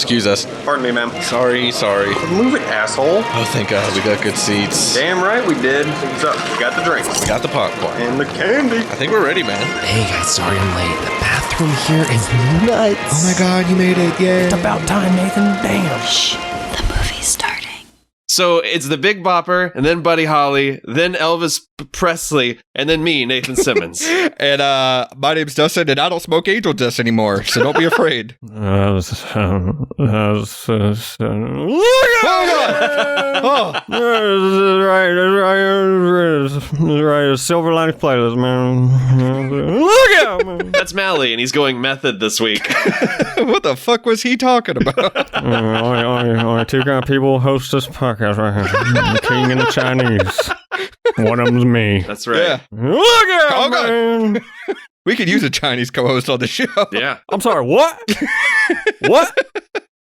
Excuse us. Pardon me, ma'am. Sorry. Move it, asshole. Oh, thank God. We got good seats. Damn right we did. So, we got the drinks. We got the popcorn. And the candy. I think we're ready, man. Hey guys, sorry I'm late. The bathroom here is nuts. Oh my God, you made it. Yay. It's about time, Nathan. Damn. Shh, the movie's starting. So it's the Big Bopper, and then Buddy Holly, then Elvis Presley, and then me, Nathan Simmons. And my name's Dustin, and I don't smoke angel dust anymore, so don't be afraid. Oh, right, Silver Linings Playlist, man. Look out, man. That's Mally, and he's going method this week. What the fuck was he talking about? Only two kind of people host this podcast right here. The King and the Chinese. One of them's me. That's right. Yeah. Look out, Okay. man. We could use a Chinese co-host on the show. Yeah. I'm sorry, what? What?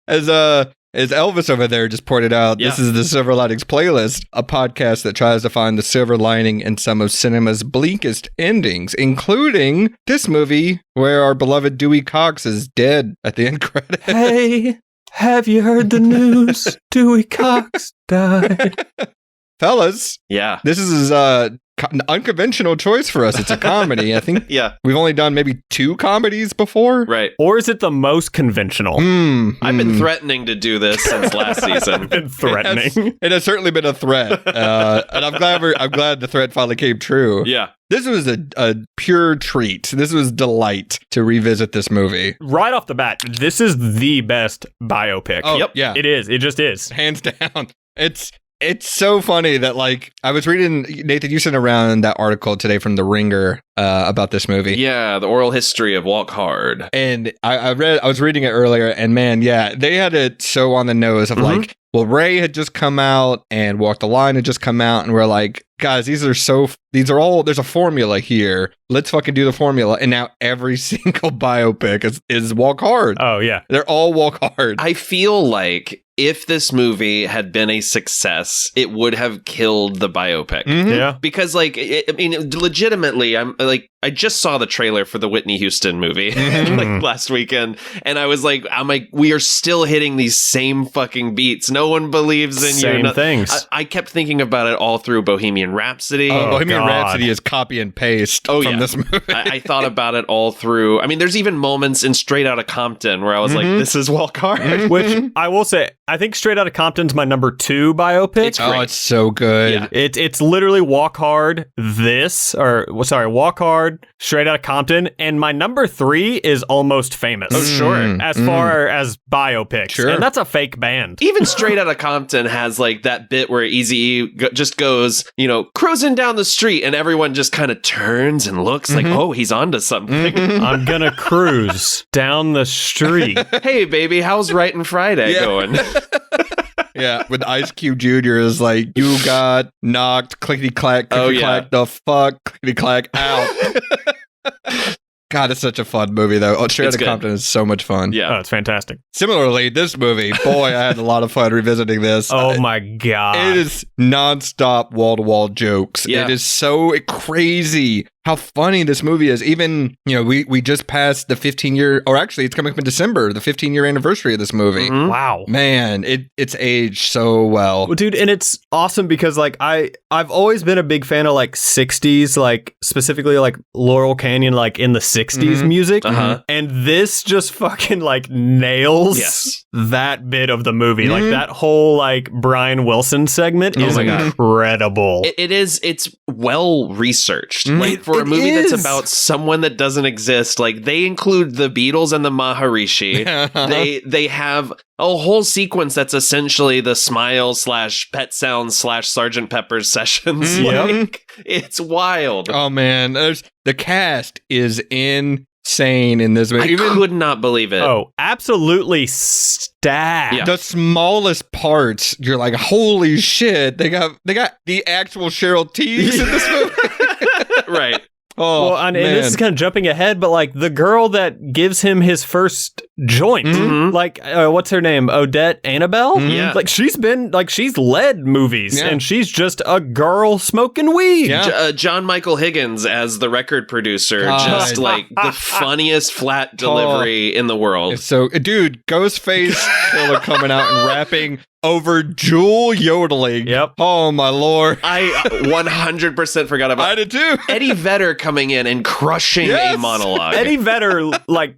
As Elvis over there just pointed out, This is the Silver Linings Playlist, a podcast that tries to find the silver lining in some of cinema's bleakest endings, including this movie where our beloved Dewey Cox is dead at the end credits. Hey, have you heard the news? Dewey Cox died. Fellas, Yeah. this is an unconventional choice for us. It's a comedy. I think Yeah. we've only done maybe 2 comedies before. Right. Or is it the most conventional? I've been threatening to do this since last season. Been threatening. It has certainly been a threat, and I'm glad the threat finally came true. Yeah. This was a pure treat. This was delight to revisit this movie. Right off the bat, this is the best biopic. Oh, Yep. yeah, It is. It just is. hands down. It's so funny that, like, I was reading, Nathan, you sent around that article today from The Ringer about this movie. Yeah, the oral history of Walk Hard. And I was reading it earlier, and man, yeah, they had it so on the nose of like, well, Ray had just come out and Walk the Line had just come out, and we're like, guys, there's a formula here. Let's fucking do the formula. And now every single biopic is Walk Hard. Oh, yeah. They're all Walk Hard. I feel like if this movie had been a success, it would have killed the biopic. Mhm. Yeah. Because, like, legitimately, I just saw the trailer for the Whitney Houston movie like last weekend, and I'm like, we are still hitting these same fucking beats. No one believes in you. Same things. I kept thinking about it all through Bohemian Rhapsody. Bohemian God. Rhapsody is copy and paste from this movie. I thought about it all through. I mean, there's even moments in Straight Outta Compton where I was like, this is Walk Hard. Which I will say, I think Straight Outta Compton's my number 2 biopic. It's great. Oh, it's so good. Yeah. It's literally Walk Hard, Walk Hard, Straight Outta Compton, and my number 3 is Almost Famous. Oh, sure. As far as biopics. Sure. And that's a fake band. Even Straight Outta Compton has like that bit where Eazy-E just goes, cruising down the street, and everyone just kind of turns and looks like, oh, he's onto something. I'm gonna cruise down the street. Hey, baby, how's Writing Friday going? Yeah, with Ice Cube Jr. is like, you got knocked, clickety clack, clickety clack, the fuck, clickety clack, out. God, it's such a fun movie, though. Straight Outta Compton is so much fun. Yeah. Oh, it's fantastic. Similarly, this movie, boy, I had a lot of fun revisiting this. Oh my God. It is nonstop wall-to-wall jokes. Yeah. It is so crazy how funny this movie is. Even, we just passed the 15-year, or actually it's coming up in December, the 15-year anniversary of this movie. Wow. Man, it's aged so well. Well, dude, and it's awesome because like I've always been a big fan of like 60s, like specifically like Laurel Canyon, like in the 60s music. And this just fucking like nails that bit of the movie. Like that whole like Brian Wilson segment is incredible. It's well researched. Like for a movie that's about someone that doesn't exist, like they include the Beatles and the Maharishi. They have a whole sequence that's essentially the Smile / Pet Sounds / Sgt. Pepper's sessions. Like, it's wild. Oh man, the cast is insane in this movie. I could not believe it. Oh, absolutely stacked. Yeah. The smallest parts, you're like, holy shit! They got the actual Cheryl Teagues in this movie. Right. Oh, well, and man. this is kind of jumping ahead, but like the girl that gives him his first joint, like what's her name? Odette Annabelle? Yeah. Like she's led movies and she's just a girl smoking weed. Yeah. John Michael Higgins as the record producer, just like the funniest flat delivery in the world. So, dude, Ghostface Taylor coming out and rapping over Jewel yodeling. Yep. Oh my lord. I 100% forgot about I did too. Eddie Vedder coming in and crushing a monologue. Eddie Vedder, like,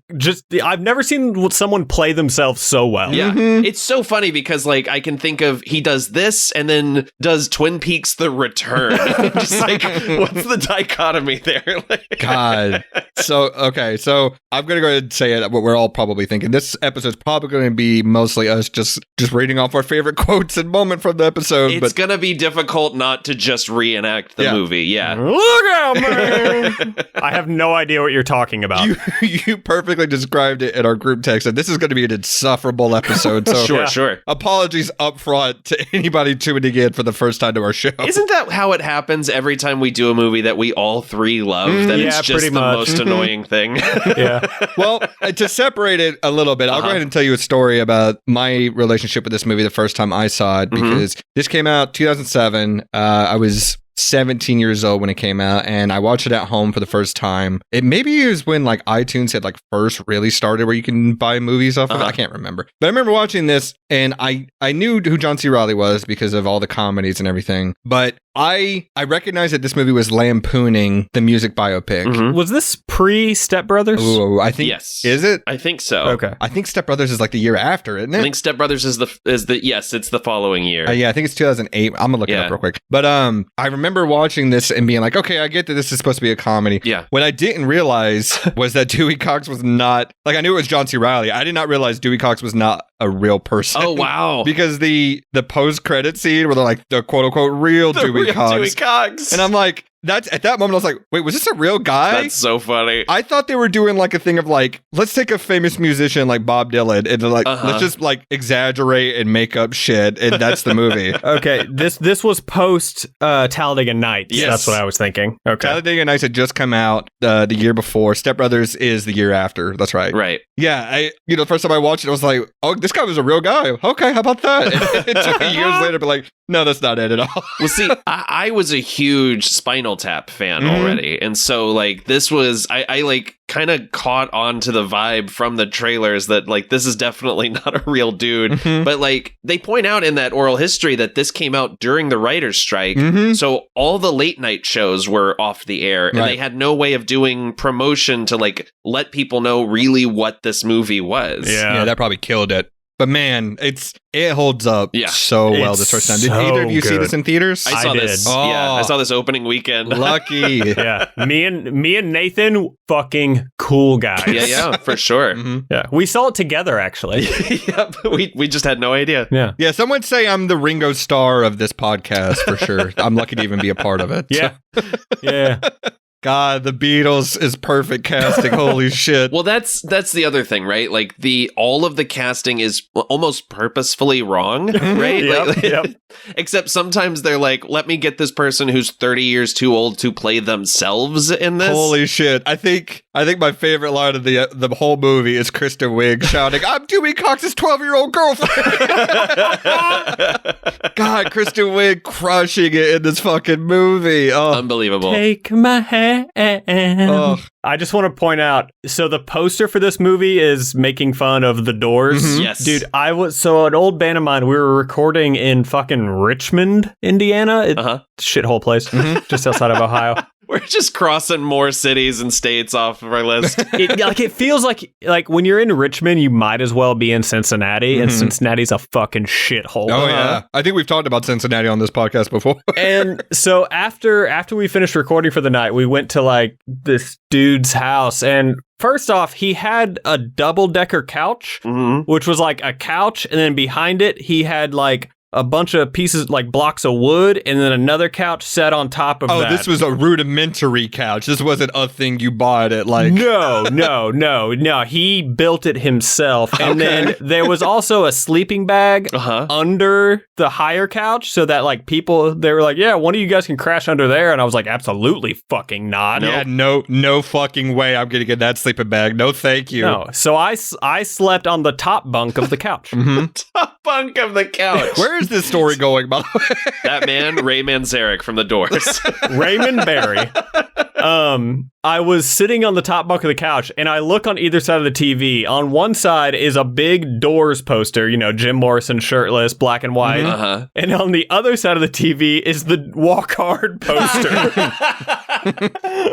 I've never seen someone play themselves so well. Yeah. It's so funny because, like, I can think of he does this and then does Twin Peaks The Return. Just like, what's the dichotomy there? God. So I'm going to go ahead and say it, what we're all probably thinking. This episode's probably going to be mostly us just reading off our favorite quotes and moment from the episode. It's going to be difficult not to just reenact the movie. Yeah. Look out, man. I have no idea what you're talking about. You perfectly described it in our group text, and this is going to be an insufferable episode. So Sure. Apologies up front to anybody tuning in for the first time to our show. Isn't that how it happens every time we do a movie that we all three love? That it's just the most annoying thing. Yeah. Well, to separate it a little bit, I'll go ahead and tell you a story about my relationship with this movie the first time I saw it, because this came out 2007. I was 17 years old when it came out, and I watched it at home for the first time. It maybe was when like iTunes had like first really started where you can buy movies off of it. I can't remember, but I remember watching this, and I knew who John C. Reilly was because of all the comedies and everything, but I recognized that this movie was lampooning the music biopic. Was this pre-Step Brothers? Ooh, I think yes. Is it? I think so. Okay. I think Step Brothers is like the year after, isn't it? I think Step Brothers is the yes, it's the following year. Yeah, I think it's 2008. I'm gonna look it up real quick. But I remember watching this and being like, okay, I get that this is supposed to be a comedy. Yeah. What I didn't realize was that Dewey Cox was not, like, I knew it was John C. Reilly. I did not realize Dewey Cox was not a real person. Oh wow. Because the post-credit scene where they're like the quote-unquote real Dewey Cox. And I'm like, that's at that moment I was like, wait, was this a real guy? That's so funny. I thought they were doing like a thing of like, let's take a famous musician like Bob Dylan and like let's just like exaggerate and make up shit, and that's the movie. Okay, this was post Talladega Nights. Yes. That's what I was thinking. Okay, Talladega Nights had just come out the year before. Step Brothers is the year after. That's right. Right. Yeah, the first time I watched it, I was like, oh, this guy was a real guy. Okay, how about that? It took me years later to be like, no, that's not it at all. Well, see, I was a huge Spinal Tap fan already. And so, like, this was, I like, kind of caught on to the vibe from the trailers that, like, this is definitely not a real dude. But, like, they point out in that oral history that this came out during the writer's strike. So all the late night shows were off the air. And they had no way of doing promotion to, like, let people know really what this movie was. Yeah, that probably killed it. But man, it holds up so well It's this first time. Did so either of you see good. this in theaters? I saw this. Oh. Yeah, I saw this opening weekend. Lucky. Yeah, me and Nathan, fucking cool guys. Yeah, for sure. Yeah, we saw it together actually. Yeah, but we just had no idea. Yeah, some would say I'm the Ringo Starr of this podcast for sure. I'm lucky to even be a part of it. Yeah, yeah. God, the Beatles is perfect casting. Holy shit. Well, that's the other thing, right? Like all of the casting is almost purposefully wrong, right? Yep. Except sometimes they're like, let me get this person who's 30 years too old to play themselves in this. Holy shit. I think my favorite line of the whole movie is Kristen Wiig shouting, I'm Dewey Cox's 12-year-old girlfriend. God, Kristen Wiig crushing it in this fucking movie. Oh. Unbelievable. Take my hand. Oh. I just want to point out, so the poster for this movie is making fun of the Doors. Yes. Dude, an old band of mine, we were recording in fucking Richmond, Indiana. Shithole place, just outside of Ohio. We're just crossing more cities and states off of our list. It feels like when you're in Richmond, you might as well be in Cincinnati, and Cincinnati's a fucking shithole. Oh, yeah. I think we've talked about Cincinnati on this podcast before. And so after we finished recording for the night, we went to like this dude's house, and first off, he had a double-decker couch, which was like a couch, and then behind it, he had like a bunch of pieces, like blocks of wood, and then another couch set on top of that. Oh, this was a rudimentary couch. This wasn't a thing you bought at like... No. He built it himself. And then there was also a sleeping bag under the higher couch so that like people, they were like, yeah, one of you guys can crash under there. And I was like, absolutely fucking not. Yeah, no fucking way I'm going to get that sleeping bag. No, thank you. No. So I slept on the top bunk of the couch. Top bunk of the couch. Where is this story going, by the way? That man, Ray Manzarek from The Doors. Raymond Barry. I was sitting on the top bunk of the couch, and I look on either side of the TV. On one side is a big Doors poster, Jim Morrison shirtless, black and white. Uh-huh. And on the other side of the TV is the Walk Hard poster.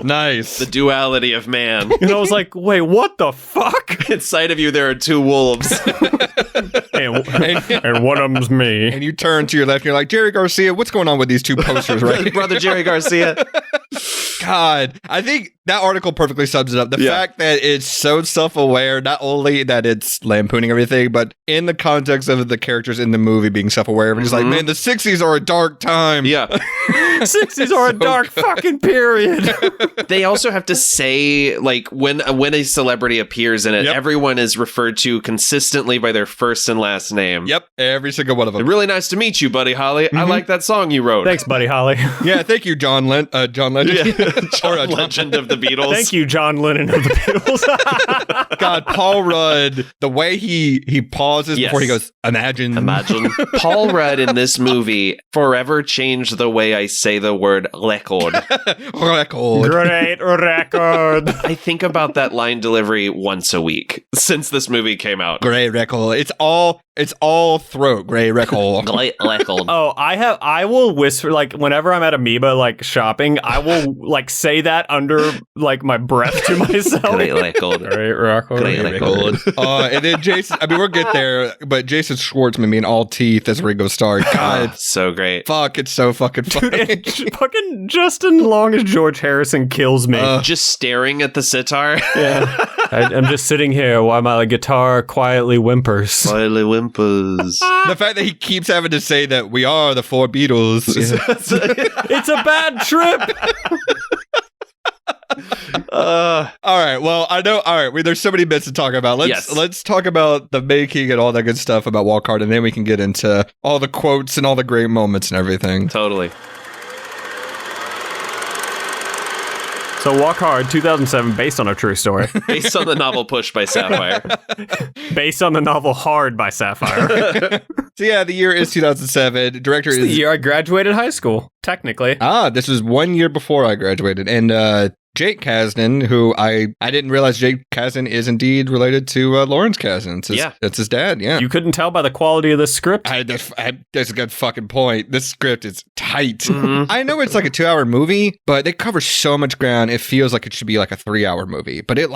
Nice. The duality of man. And I was like, wait, what the fuck? Inside of you, there are two wolves. and one of them's me. And you turn to your left and you're like, Jerry Garcia, what's going on with these two posters, right? Brother Jerry Garcia. God, I think that article perfectly sums it up. The fact that it's so self-aware, not only that it's lampooning everything, but in the context of the characters in the movie being self-aware, and just like, man, the 60s are a dark time. Yeah. 60s are a dark fucking period. They also have to say, like, when a celebrity appears in it, everyone is referred to consistently by their first and last name. Yep, every single one of them. Really nice to meet you, Buddy Holly. I like that song you wrote. Thanks, Buddy Holly. Yeah, thank you, John Legend. John Legend of the Beatles. Thank you, John Lennon of the Beatles. God, Paul Rudd, the way he pauses before he goes, imagine. Paul Rudd in this movie forever changed the way I say the word record. Record. Great record. I think about that line delivery once a week since this movie came out. Great record. It's all throat. Great record. Great record. Oh, I will whisper, like, whenever I'm at Amoeba, like, shopping, I will, like, say that under, like, my breath to myself. Great record. Great record. Great record. And then Jason, I mean, we'll get there, but Jason Schwartzman being all teeth as Ringo Starr. God, so great. Fuck, it's so fucking funny. Dude, fucking Justin Long as George Harrison kills me. Just staring at the sitar. Yeah. I'm just sitting here while my guitar quietly whimpers. Quietly whimpers. The fact that he keeps having to say that we are the four Beatles. It's a bad trip. All right. Well, I know. All right. There's so many bits to talk about. Let's talk about the making and all that good stuff about Walk Hard, and then we can get into all the quotes and all the great moments and everything. Totally. So Walk Hard, 2007, based on a true story. Based on the novel Push by Sapphire. Based on the novel Hard by Sapphire. So yeah, the year is 2007. Director is the year I graduated high school, technically. This was 1 year before I graduated. And Jake Kasdan, who I didn't realize Jake Kasdan is indeed related to Lawrence Kasdan. That's his dad, yeah. You couldn't tell by the quality of the script? That's a good fucking point. This script is tight. Mm-hmm. I know it's like a 2-hour movie, but they cover so much ground. It feels like it should be like a 3-hour movie, but it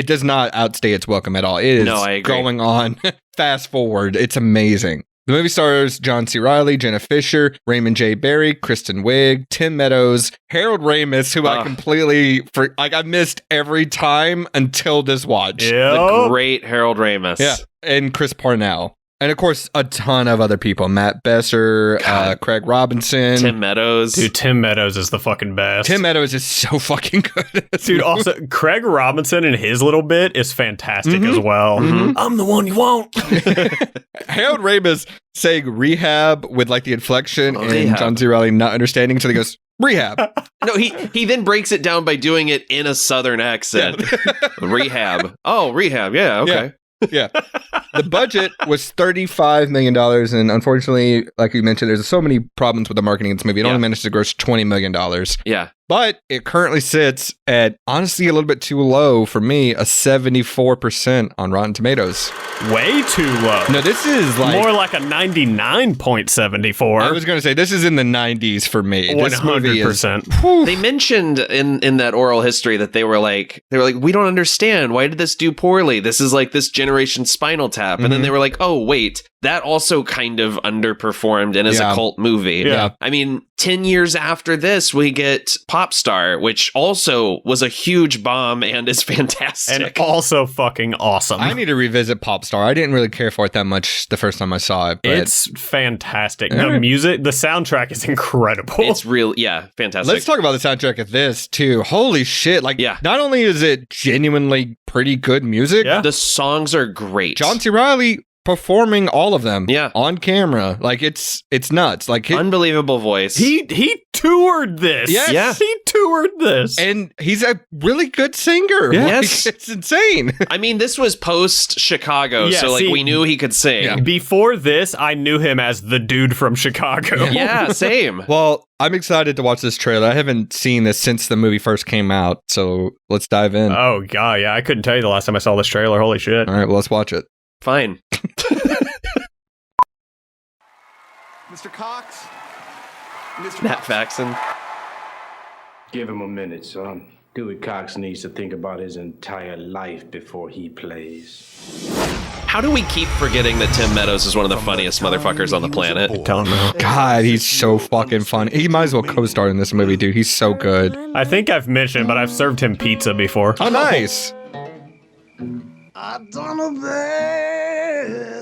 does not outstay its welcome at all. It is going on fast forward. It's amazing. The movie stars John C. Reilly, Jenna Fisher, Raymond J. Barry, Kristen Wiig, Tim Meadows, Harold Ramis, who I completely I missed every time until this watch. Yep. The great Harold Ramis. Yeah, and Chris Parnell. And of course, a ton of other people. Matt Besser, Craig Robinson. Tim Meadows. Dude, Tim Meadows is the fucking best. Tim Meadows is so fucking good. Dude, also, Craig Robinson in his little bit is fantastic as well. Mm-hmm. I'm the one you want. Harold Ramis saying rehab with like the inflection and rehab. John C. Reilly not understanding. So he goes, rehab. No, he then breaks it down by doing it in a southern accent. Yeah. Rehab. Oh, rehab. Yeah, okay. Yeah. The budget was $35 million. And unfortunately, like you mentioned, there's so many problems with the marketing of this movie. It only managed to gross $20 million. Yeah. But it currently sits at, honestly, a little bit too low for me, a 74% on Rotten Tomatoes. Way too low. No, this is like... more like a 99.74. I was going to say, this is in the 90s for me. 100%. They mentioned in that oral history that they were like, we don't understand. Why did this do poorly? This is like this generation Spinal Tap. And then they were like, oh, wait, that also kind of underperformed and is a cult movie. Yeah. I mean, 10 years after this, we get Pop Star, which also was a huge bomb and is fantastic. And also fucking awesome. I need to revisit Pop Star. I didn't really care for it that much the first time I saw it. But it's fantastic. The music, the soundtrack is incredible. It's real, fantastic. Let's talk about the soundtrack of this, too. Holy shit. Like, not only is it genuinely pretty good music, the songs are great. John C. Reilly performing all of them on camera. Like it's nuts. Like unbelievable voice. He toured this. Yes. Yeah. He toured this. And he's a really good singer. Yes. Like, it's insane. I mean, this was post Chicago, so like we knew he could sing. Yeah. Before this, I knew him as the dude from Chicago. Yeah, same. Well, I'm excited to watch this trailer. I haven't seen this since the movie first came out, so let's dive in. Oh, God, yeah. I couldn't tell you the last time I saw this trailer. Holy shit. All right, well, let's watch it. Fine. Mr. Cox? Matt Faxon. Give him a minute, son. Dewey Cox needs to think about his entire life before he plays. How do we keep forgetting that Tim Meadows is one of the funniest motherfuckers on the planet? Don't know. God, he's so fucking funny. He might as well co-star in this movie, dude. He's so good. I think I've mentioned, but I've served him pizza before. Oh, nice.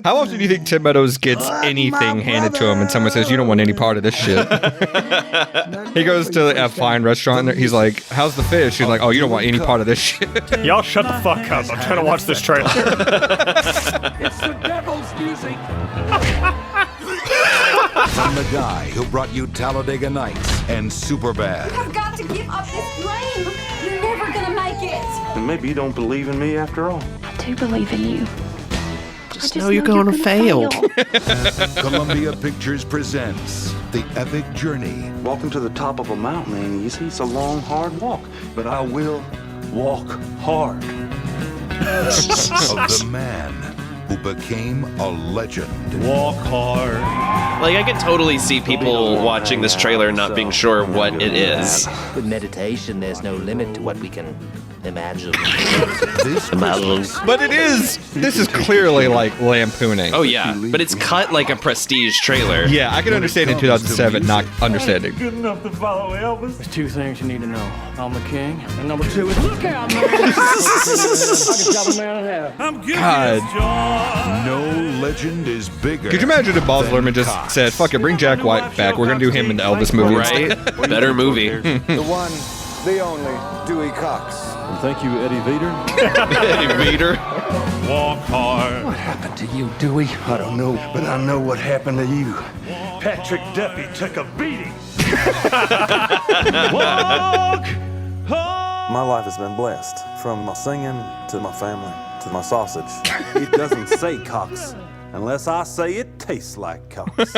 How often do you think Tim Meadows gets anything handed to him and someone says, you don't want any part of this shit? He goes to a fine restaurant and he's like, how's the fish? He's like, oh, you don't want any part of this shit. Y'all shut the fuck up. I'm trying to watch this trailer. It's the devil's music. I'm the guy who brought you Talladega Nights and Superbad. I've got to give up this dream. You're never gonna make it. And maybe you don't believe in me after all. I do believe in you. Just know you're going to fail. Columbia Pictures presents The Epic Journey. Walking to the top of a mountain ain't easy. It's a long, hard walk. But I will walk hard. Of the man who became a legend. Walk hard. Like, I could totally see people watching this trailer not being sure what it is. With meditation, there's no limit to what we can imagine. This Christmas, But it is. This is clearly like lampooning. Oh, yeah. But it's cut like a prestige trailer. Yeah, I can understand in 2007 not understanding. Good enough to follow Elvis. There's two things you need to know. I'm the king, and number two is look out, man. I can chop a man in half. I'm giving God. no legend is bigger. Could you imagine if Boz Lerman just said, fuck it, bring Jack White back. We're going to do him in the Elvis movie Right? instead. Better movie. The one, the only, Dewey Cox. Thank you, Eddie Vedder. Eddie Vedder. Walk hard. What happened to you, Dewey? I don't know, but I know what happened to you. Patrick Duffy took a beating. Walk hard. My life has been blessed, from my singing to my family to my sausage. It doesn't say Cox unless I say it tastes like Cox.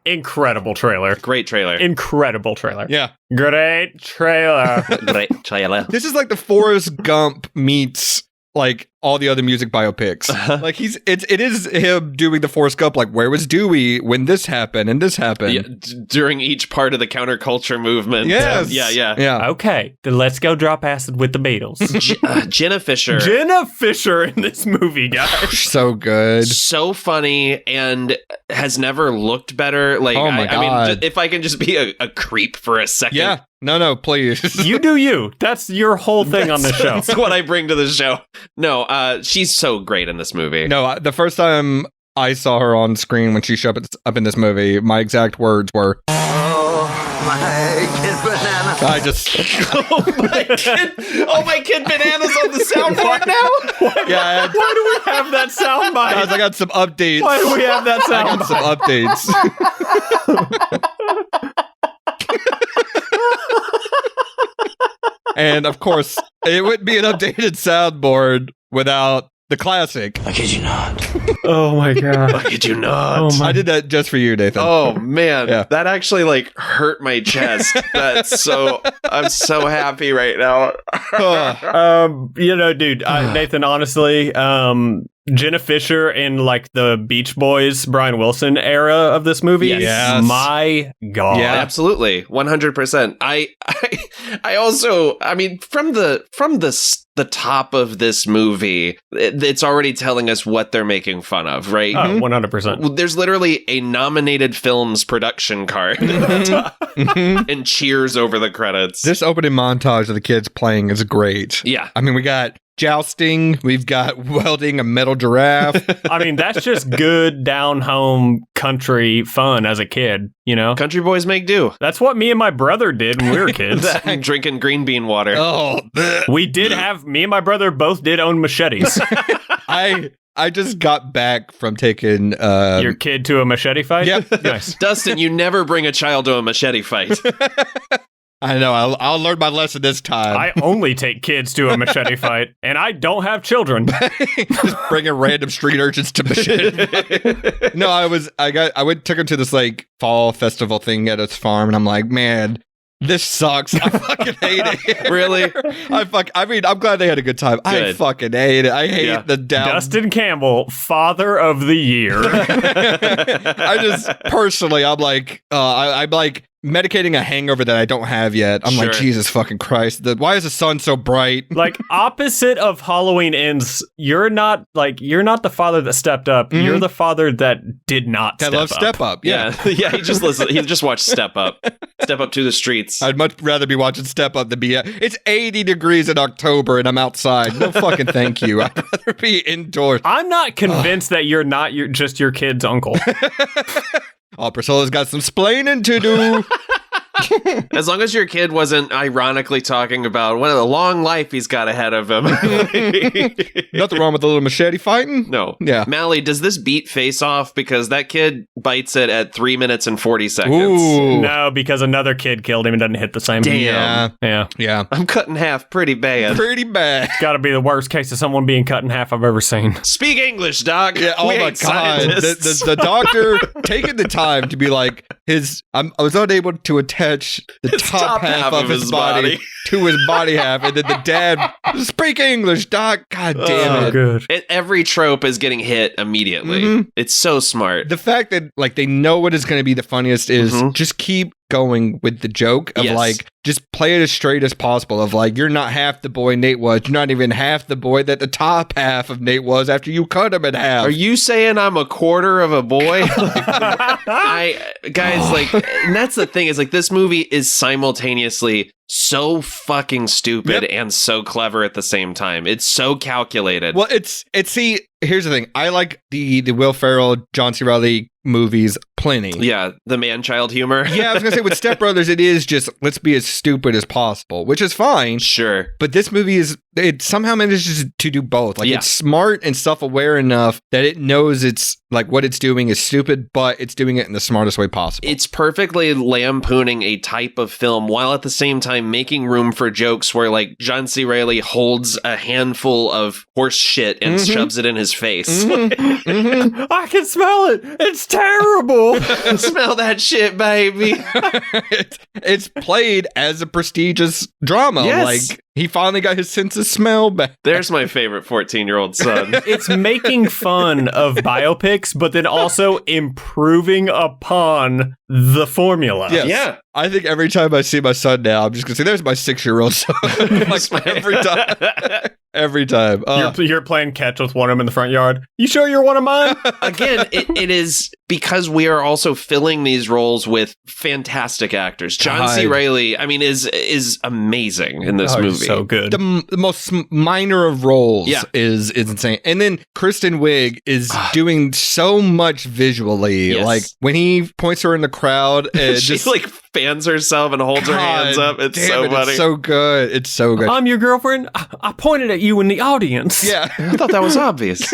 Incredible trailer. Great trailer. Incredible trailer. Yeah. Great trailer. Great trailer. This is like the Forrest Gump meets like all the other music biopics. Like it is him doing the Forrest Gump. Like, where was Dewey when this happened and this happened? Yeah, during each part of the counterculture movement. Yes. Yeah. Okay, then let's go drop acid with the Beatles. Jenna Fisher. Jenna Fisher in this movie, guys. So good. So funny and has never looked better. Like, Oh my I mean, God. if I can just be a creep for a second. Yeah. No, please. You do you. That's your whole thing on this show. That's what I bring to the show. No, she's so great in this movie. No, the first time I saw her on screen when she showed up in this movie, my exact words were, Oh, my kid banana. I just, Oh, my kid Banana's on the soundboard now? yeah, Why do we have that soundbite? guys, I got some updates. Why do we have that I got some soundbite? updates. And of course, it wouldn't be an updated soundboard without the classic. I kid you not. Oh my god. I kid you not. Oh my. I did that just for you, Nathan. Oh man, Yeah. that actually like hurt my chest. I'm so happy right now. Dude, Nathan, honestly, Jenna Fisher in like the Beach Boys, Brian Wilson era of this movie. Yes. My God. Yeah. Absolutely, 100%. I also, I mean, from the top of this movie, it's already telling us what they're making fun of, right? 100%. There's literally a nominated films production card and cheers over the credits. This opening montage of the kids playing is great. Yeah. I mean, we got jousting, we've got welding a metal giraffe. I mean, that's just good down home country fun as a kid, you know? Country boys make do. That's what me and my brother did when we were kids. Drinking green bean water. Oh, Me and my brother both did own machetes. I I just got back from taking your kid to a machete fight. Yep. Nice. Dustin, you never bring a child to a machete fight. I know. I'll learn my lesson this time. I only take kids to a machete fight, and I don't have children. Just bringing random street urchins to machete. No, I took him to this like fall festival thing at his farm, and I'm like, man, this sucks. I fucking hate it. Really? I'm glad they had a good time. Good. I fucking hate it. I hate the down. Dustin Campbell, Father of the Year. I just personally, I'm like medicating a hangover that I don't have yet. I'm like, Jesus fucking Christ. Why is the sun so bright? Like, opposite of Halloween Ends, you're not the father that stepped up. Mm-hmm. You're the father that did not step up. Step Up. Yeah. Yeah, he just watched Step Up. Step Up to the Streets. I'd much rather be watching Step Up than be it's 80 degrees in October and I'm outside. No fucking thank you. I'd rather be indoors. I'm not convinced that you're not just your kid's uncle. Oh, Priscilla's got some splaining to do. As long as your kid wasn't ironically talking about what a long life he's got ahead of him. Nothing wrong with a little machete fighting. No. Yeah. Mally, does this beat Face Off? Because that kid bites it at 3 minutes and 40 seconds. Ooh. No, because another kid killed him and doesn't hit the same. Damn. Yeah. I'm cut in half pretty bad. Pretty bad. It's got to be the worst case of someone being cut in half I've ever seen. Speak English, Doc. Yeah, oh my God. The doctor taking the time to be like, I was unable to attach the top half of his body to his body half, and then the dad, speak English, Doc. God damn it. Good. Every trope is getting hit immediately. Mm-hmm. It's so smart. The fact that like they know what is going to be the funniest is just keep going with the joke of like just play it as straight as possible of like you're not half the boy Nate was, you're not even half the boy that the top half of Nate was after you cut him in half. Are you saying I'm a quarter of a boy? And that's the thing is like this movie is simultaneously so fucking stupid and so clever at the same time. It's so calculated. Well, see, here's the thing. I like the Will Ferrell, John C. Reilly movies plenty. Yeah, the man-child humor. Yeah, I was going to say with Step Brothers, it is just let's be as stupid as possible, which is fine. Sure. But this movie it somehow manages to do both. Like it's smart and self-aware enough that it knows it's like what it's doing is stupid, but it's doing it in the smartest way possible. It's perfectly lampooning a type of film while at the same time making room for jokes where like John C. Reilly holds a handful of horse shit and shoves it in his face. I can smell it. It's terrible. Smell that shit, baby. It's played as a prestigious drama. Yes. Like he finally got his sense of smell back. There's my favorite 14-year-old son. It's making fun of biopics, but then also improving upon the formula. Yes. Yeah. I think every time I see my son now, I'm just going to say, there's my 6-year-old son. Like every time. Every time. You're playing catch with one of them in the front yard. You sure you're one of mine? Again, it is because we are also filling these roles with fantastic actors. John C. Reilly, I mean, is amazing in this movie. So good. The most minor of roles is insane. And then Kristen Wiig is doing so much visually. Yes. Like when he points her in the crowd and she like fans herself and holds her hands up. It's so funny. It's so good. It's so good. I'm your girlfriend. I pointed at you in the audience. Yeah. I thought that was obvious.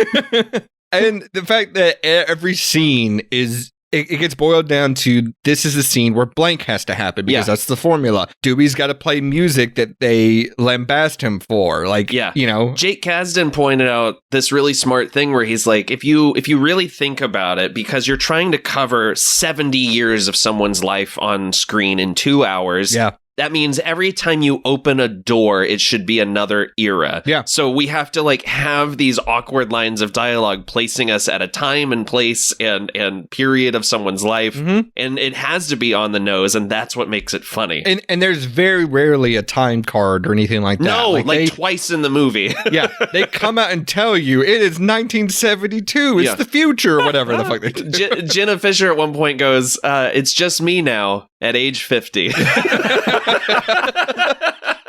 And the fact that every scene is it gets boiled down to this is the scene where blank has to happen because that's the formula. Dewey's got to play music that they lambast him for. Like, you know. Jake Kasdan pointed out this really smart thing where he's like, if you really think about it, because you're trying to cover 70 years of someone's life on screen in 2 hours. Yeah. That means every time you open a door, it should be another era. Yeah. So we have to like have these awkward lines of dialogue placing us at a time and place and period of someone's life. Mm-hmm. And it has to be on the nose. And that's what makes it funny. And there's very rarely a time card or anything like that. No, like twice in the movie. Yeah. They come out and tell you it is 1972. It's the future or whatever the fuck they do. Jenna Fisher at one point goes, it's just me now at age 50.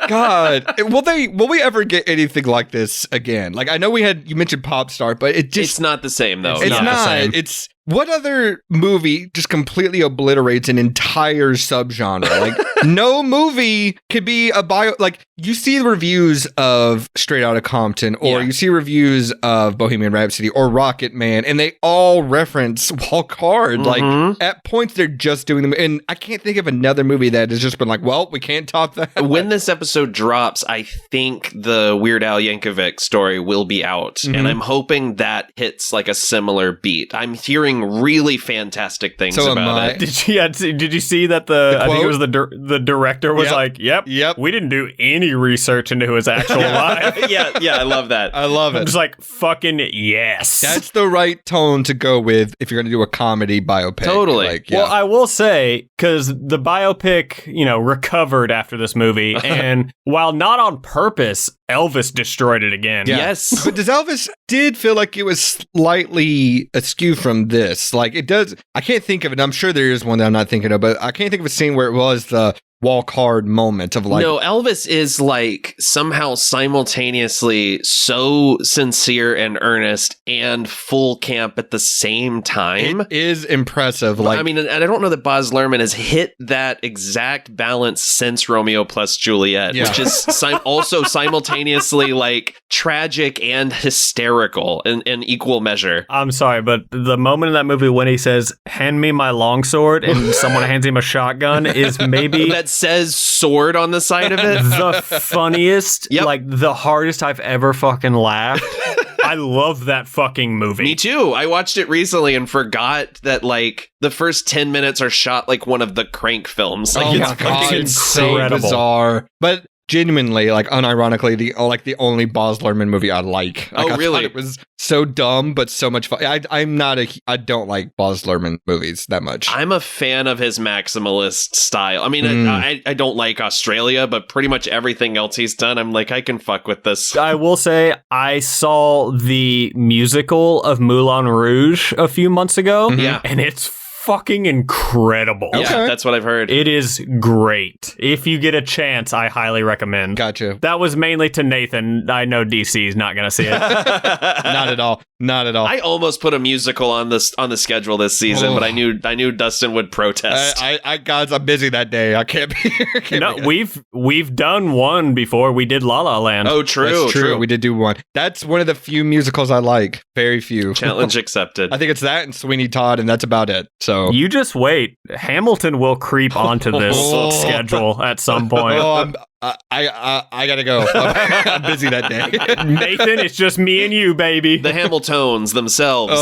God, will we ever get anything like this again? Like I know you mentioned Pop Star, but it's not the same though. It's not. what other movie just completely obliterates an entire subgenre? Like, no movie could be a bio. Like, you see the reviews of Straight Outta Compton, or you see reviews of Bohemian Rhapsody or Rocket Man, and they all reference Walk Hard. Like, at points, they're just doing them. And I can't think of another movie that has just been like, well, we can't top that. When this episode drops, I think the Weird Al Yankovic story will be out. And I'm hoping that hits like a similar beat. I'm hearing really fantastic things about it. Did you see that I think it was the director was like, yep, we didn't do any research into his actual life. yeah, I love that. I love it. I'm just like, fucking yes. That's the right tone to go with if you're going to do a comedy biopic. Totally. Like, Well, I will say, because the biopic, recovered after this movie, and while not on purpose, Elvis destroyed it again. Yeah. Yes. But does Elvis did feel like it was slightly askew from this? Like, it does. I can't think of it. I'm sure there is one that I'm not thinking of, but I can't think of a scene where it was the Walk Hard moment of like. No, Elvis is like somehow simultaneously so sincere and earnest and full camp at the same time. It is impressive. Like, I mean, and I don't know that Baz Luhrmann has hit that exact balance since Romeo plus Juliet, which is also simultaneously like tragic and hysterical in equal measure. I'm sorry, but the moment in that movie when he says, "Hand me my longsword," and someone hands him a shotgun is maybe that says sword on the side of it. The funniest, like the hardest I've ever fucking laughed. I love that fucking movie. Me too. I watched it recently and forgot that like the first 10 minutes are shot like one of the Crank films. Like, it's fucking so bizarre. But genuinely, like, unironically, the only Baz Luhrmann movie I like. I really? thought it was so dumb, but so much fun. I don't like Baz Luhrmann movies that much. I'm a fan of his maximalist style. I mean, I don't like Australia, but pretty much everything else he's done, I'm like, I can fuck with this. I will say, I saw the musical of Moulin Rouge a few months ago. Yeah. And it's fucking incredible. Yeah, that's what I've heard. It is great. If you get a chance, I highly recommend. Gotcha. That was mainly to Nathan. I know DC is not going to see it. Not at all. Not at all. I almost put a musical on the schedule this season, but I knew Dustin would protest. Guys, I'm busy that day. I can't be here. We've done one before. We did La La Land. Oh, true. That's true. We did do one. That's one of the few musicals I like. Very few. Challenge accepted. I think it's that and Sweeney Todd, and that's about it. So you just wait. Hamilton will creep onto this schedule at some point. I gotta go. I'm busy that day. Nathan, it's just me and you, baby. The Hamiltones themselves.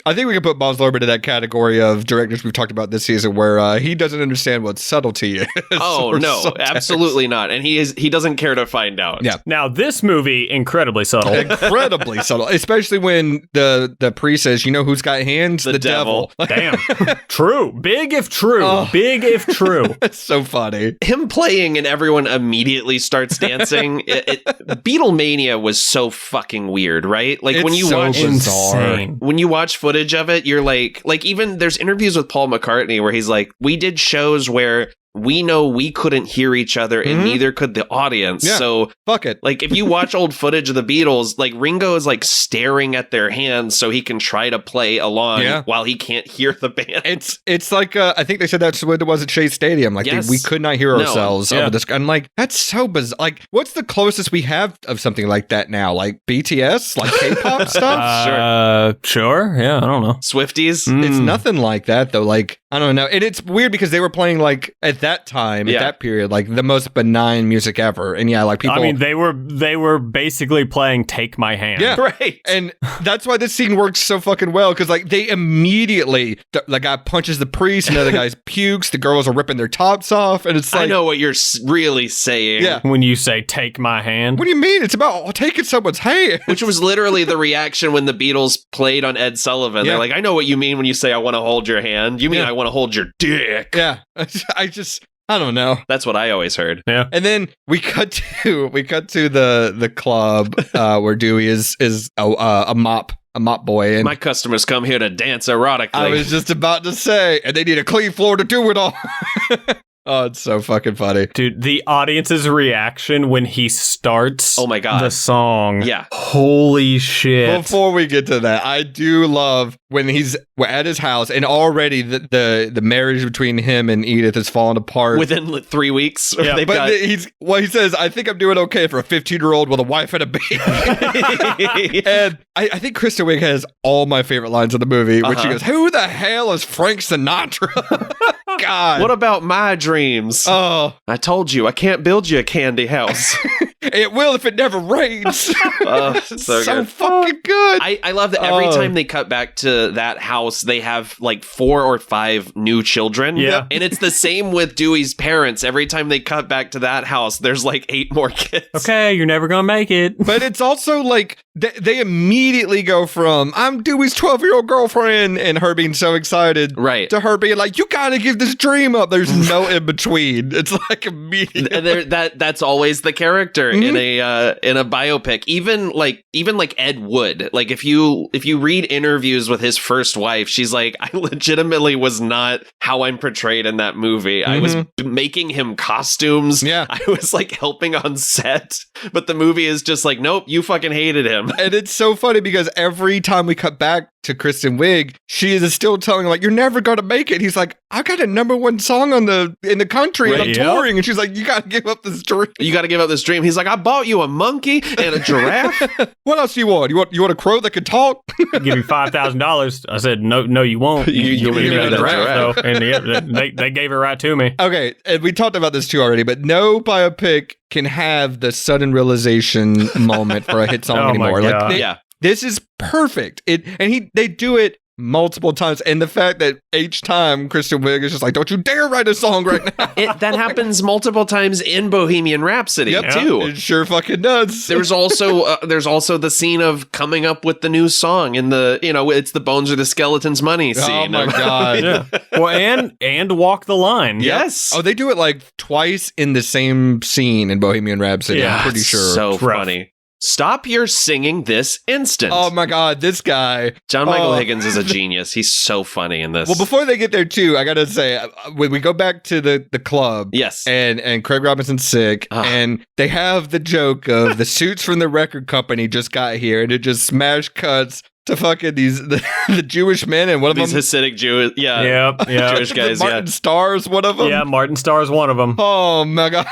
I think we can put Baz Luhrmann in that category of directors we've talked about this season where he doesn't understand what subtlety is. Oh, no, absolutely not. And he doesn't care to find out. Yeah. Now, this movie, incredibly subtle. Incredibly subtle. Especially when the priest says, you know who's got hands? The devil. Damn. True. Big if true. Oh. Big if true. It's so funny. Him playing and everyone immediately starts dancing. Beatlemania was so fucking weird, right? Like, when you watch insane. When you watch footage of it, you're like even there's interviews with Paul McCartney where he's like, we did shows where we know we couldn't hear each other and neither could the audience. Yeah. So fuck it. Like, if you watch old footage of the Beatles, like Ringo is like staring at their hands so he can try to play along while he can't hear the band. It's like I think they said that's what it was at Shea Stadium. Like we could not hear ourselves over this. I'm like, that's so bizarre. Like, what's the closest we have of something like that now? Like BTS, like K-pop stuff. Sure. Yeah, I don't know. Swifties. It's nothing like that though. Like, I don't know. And it's weird because they were playing like at that time, at that period, like the most benign music ever. And like people. I mean, they were basically playing "Take My Hand." Yeah, right. And that's why this scene works so fucking well because like they immediately, the guy punches the priest, and the other guy's pukes. The girls are ripping their tops off, and it's like, I know what you're really saying. Yeah. When you say "Take My Hand," what do you mean? It's about taking someone's hand, which was literally the reaction when the Beatles played on Ed Sullivan. Yeah. They're like, I know what you mean when you say I want to hold your hand. You mean I want to hold your dick? Yeah. I don't know. That's what I always heard. Yeah. And then we cut to the club where Dewey is a mop boy, and my customers come here to dance erotically. I was just about to say, and they need a clean floor to do it all. Oh, it's so fucking funny. Dude, the audience's reaction when he starts oh my God. the song. Yeah. Holy shit. Before we get to that, I do love when he's at his house and already the marriage between him and Edith is falling apart. Within 3 weeks. Yeah, but he says, I think I'm doing okay for a 15-year-old with a wife and a baby. And I think Kristen Wiig has all my favorite lines of the movie when she goes, who the hell is Frank Sinatra? God. What about my dreams? Oh. I told you, I can't build you a candy house. It will if it never rains. So fucking good. I love that every time they cut back to that house, they have like 4 or 5 new children. Yeah. And it's the same with Dewey's parents. Every time they cut back to that house, there's like 8 more kids. Okay, you're never gonna make it. But it's also like they immediately go from I'm Dewey's 12-year-old girlfriend and her being so excited, right, to her being like, you gotta give this dream up. There's no in between. It's like immediately. That's always the character in a biopic. Even like Ed Wood. Like if you read interviews with his first wife, she's like, I legitimately was not how I'm portrayed in that movie. I was making him costumes. Yeah, I was like helping on set, but the movie is just like, nope, you fucking hated him. And it's so funny because every time we cut back to Kristen Wiig, she is still telling him, like, you're never gonna make it. He's like, I got a #1 song in the country and I'm touring. And she's like, you gotta give up this dream. You gotta give up this dream. He's like, I bought you a monkey and a giraffe. What else do you want? You want a crow that can talk? Give you $5,000. I said, no, you won't. You give me that giraffe, though. And they gave it right to me. Okay, and we talked about this too already, but no biopic can have the sudden realization moment for a hit song anymore. Like, this is perfect. They do it multiple times, and the fact that each time Kristen Wiig is just like, don't you dare write a song right now. That happens multiple times in Bohemian Rhapsody too. It sure fucking does. There's also the scene of coming up with the new song in the, it's the Bones or the Skeletons Money scene. Oh my God. Yeah. Well, and Walk the Line. Yes. Oh, they do it like twice in the same scene in Bohemian Rhapsody. Yeah, I'm pretty sure. So funny. Stop your singing this instant. Oh my God, this guy. John Michael Higgins is a genius. He's so funny in this. Well, before they get there too, I gotta say, when we go back to the club, yes, and Craig Robinson's sick, and they have the joke of the suits from the record company just got here, and it just smash cuts to fucking the Jewish men and one of these them. Hasidic Jewish, Jewish guys. Martin Starr's one of them. Yeah, Martin Starr's one of them. Oh my God.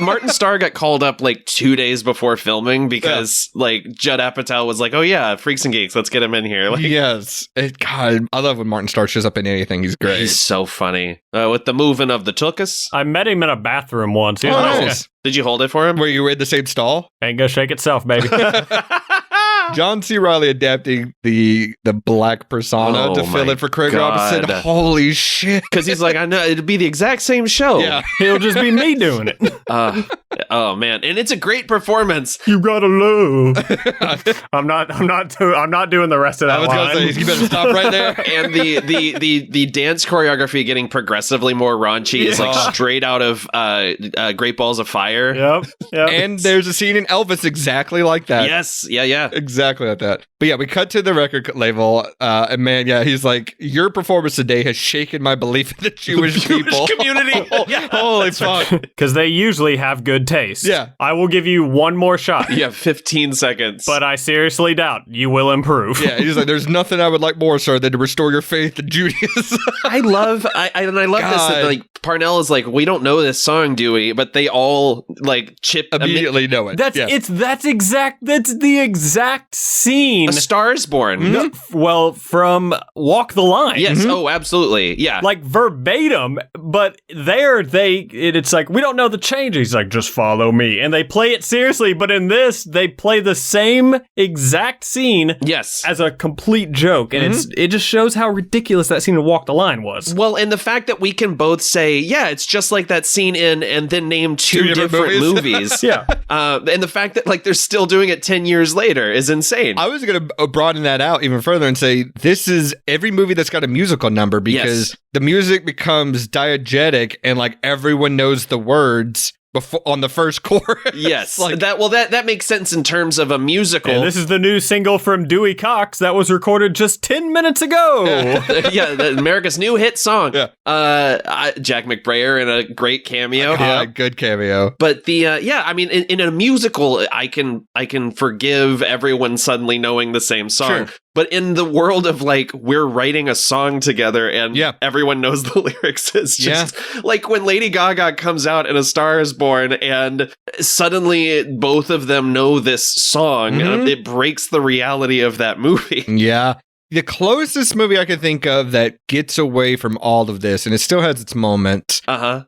Martin Starr got called up like 2 days before filming because like Judd Apatow was like, oh yeah, Freaks and Geeks, let's get him in here. Like, yes. God, I love when Martin Starr shows up in anything. He's great. He's so funny. With the moving of the Tuchus. I met him in a bathroom once. He was nice. Did you hold it for him? Were you in the same stall? Ain't gonna shake itself, baby. John C. Reilly adapting the black persona to fill in for Craig Robinson. Holy shit. Because he's like, I know, it'd be the exact same show. Yeah. It'll just be me doing it. Oh man. And it's a great performance. You gotta love. I'm not doing the rest of that I was line. gonna say, you better stop right there. And the dance choreography getting progressively more raunchy is like straight out of Great Balls of Fire. Yep. And there's a scene in Elvis exactly like that. Yes. Yeah. Exactly like that. But yeah, we cut to the record label, and man, he's like, your performance today has shaken my belief in the Jewish people. Community. Holy fuck. Because they usually have good taste. Yeah. I will give you one more shot. Yeah, 15 seconds. But I seriously doubt you will improve. Yeah, he's like, there's nothing I would like more, sir, than to restore your faith in Judaism. I love this that like Parnell is like, we don't know this song, Dewey, but they all like chip immediately know it. That's the exact scene. A Star is Born. No, well, from Walk the Line. Yes. Mm-hmm. Oh, absolutely. Yeah. Like verbatim, but it's like, we don't know the change. He's like, just follow me. And they play it seriously, but in this, they play the same exact scene as a complete joke. And it just shows how ridiculous that scene of Walk the Line was. Well, and the fact that we can both say, yeah, it's just like that scene and then name two different movies. Yeah. And the fact that like they're still doing it 10 years later is insane. I was going to broaden that out even further and say this is every movie that's got a musical number because the music becomes diegetic and like everyone knows the words. before on the first chorus. Yes, Like- that makes sense in terms of a musical. And this is the new single from Dewey Cox that was recorded just 10 minutes ago. America's new hit song. Yeah. Jack McBrayer in a great cameo. Yeah, good cameo. But I mean, in a musical, I can forgive everyone suddenly knowing the same song. Sure. But in the world of like, we're writing a song together and everyone knows the lyrics, it's just like when Lady Gaga comes out in A Star Is Born and suddenly both of them know this song, it breaks the reality of that movie. Yeah. The closest movie I can think of that gets away from all of this, and it still has its moments,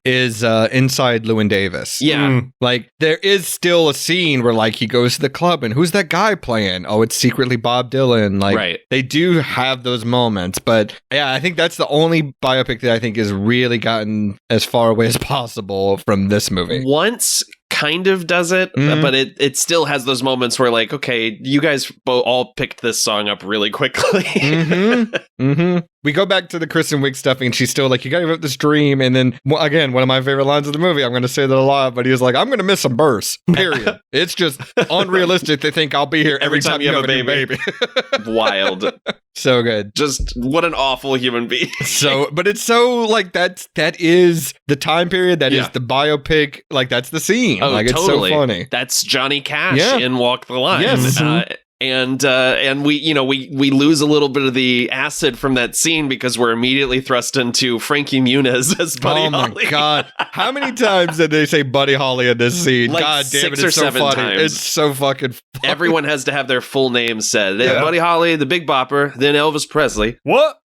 is Inside Llewyn Davis. Yeah. Like, there is still a scene where, like, he goes to the club, and who's that guy playing? Oh, it's secretly Bob Dylan. Like, they do have those moments, but yeah, I think that's the only biopic that I think has really gotten as far away as possible from this movie. Once kind of does it, but it still has those moments where like, okay, you guys all picked this song up really quickly. We go back to the Kristen Wiig stuffing, and she's still like, you gotta give up this dream. And then, again, one of my favorite lines of the movie, I'm going to say that a lot, but he was like, I'm going to miss some births, period. It's just unrealistic to think I'll be here every time you have a baby. Wild. So good. Just what an awful human being. But it's so like that is the time period, that is the biopic, like that's the scene. Oh, like totally. It's so funny. That's Johnny Cash in Walk the Line. Yes. And we lose a little bit of the acid from that scene because we're immediately thrust into Frankie Muniz as Buddy Holly. Oh my God. How many times did they say Buddy Holly in this scene? Like God damn it, 6 or it's so 7 funny. times. It's so fucking funny. Everyone has to have their full name said. Buddy Holly, the Big Bopper, then Elvis Presley. What?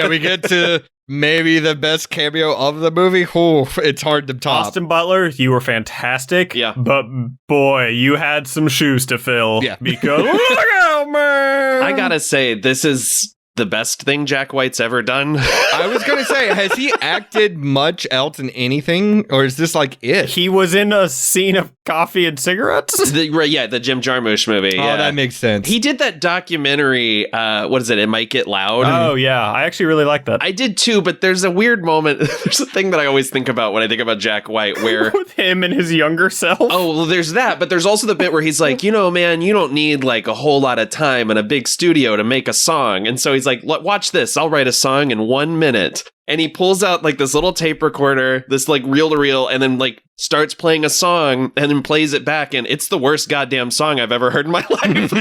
We get to maybe the best cameo of the movie. Ooh, it's hard to top. Austin Butler, you were fantastic. Yeah. But boy, you had some shoes to fill. Yeah. Because look out, man. I gotta say, this is the best thing Jack White's ever done. I was gonna say, has he acted much else in anything, or is this like it? He was in a scene of coffee and cigarettes. The Jim Jarmusch movie. Oh, that makes sense. He did that documentary. What is it? It Might Get Loud. Oh yeah, I actually really like that. I did too, but there's a weird moment. There's a thing that I always think about when I think about Jack White, where with him and his younger self. Oh, well, there's that, but there's also the bit where he's like, man, you don't need like a whole lot of time and a big studio to make a song, and so he's like, watch this, I'll write a song in 1 minute. And he pulls out like this little tape recorder, this like reel to reel, and then like starts playing a song and then plays it back. And it's the worst goddamn song I've ever heard in my life.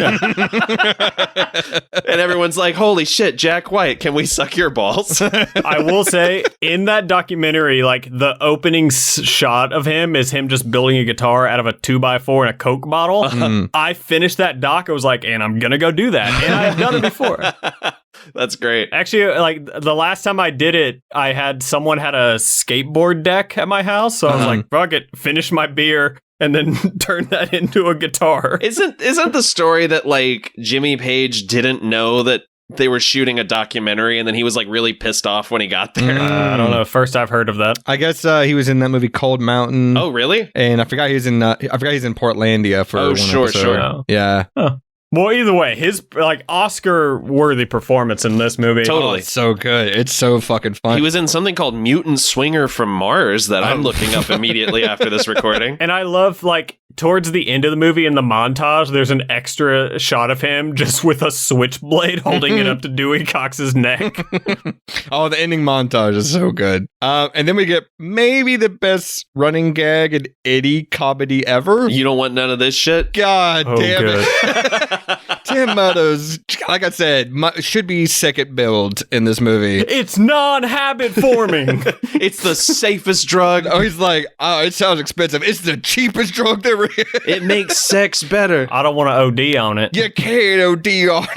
And everyone's like, holy shit, Jack White, can we suck your balls? I will say, in that documentary, like the opening shot of him is him just building a guitar out of a 2x4 and a Coke bottle. I finished that doc. I was like, and I'm going to go do that. And I have done it before. That's great. Actually, like the last time I did it, I had someone had a skateboard deck at my house. So I was like, fuck it, finish my beer and then turn that into a guitar. Isn't the story that like Jimmy Page didn't know that they were shooting a documentary and then he was like really pissed off when he got there? I don't know. First I've heard of that. I guess he was in that movie Cold Mountain. Oh, really? And I forgot he's in Portlandia for one episode. Sure. Yeah. Huh. Well, either way, his like Oscar-worthy performance in this movie. Totally. Oh, it's so good. It's so fucking fun. He was in something called Mutant Swinger from Mars that I'm looking up immediately after this recording. And I love, like, towards the end of the movie in the montage, there's an extra shot of him just with a switchblade holding it up to Dewey Cox's neck. Oh, the ending montage is so good. And then we get maybe the best running gag in any comedy ever. You don't want none of this shit? God damn good. it. Tim Meadows, like I said, should be second build in this movie. It's non-habit forming. It's the safest drug. Oh, he's like, oh, it sounds expensive. It's the cheapest drug there is. It makes sex better. I don't want to OD on it. You can't OD on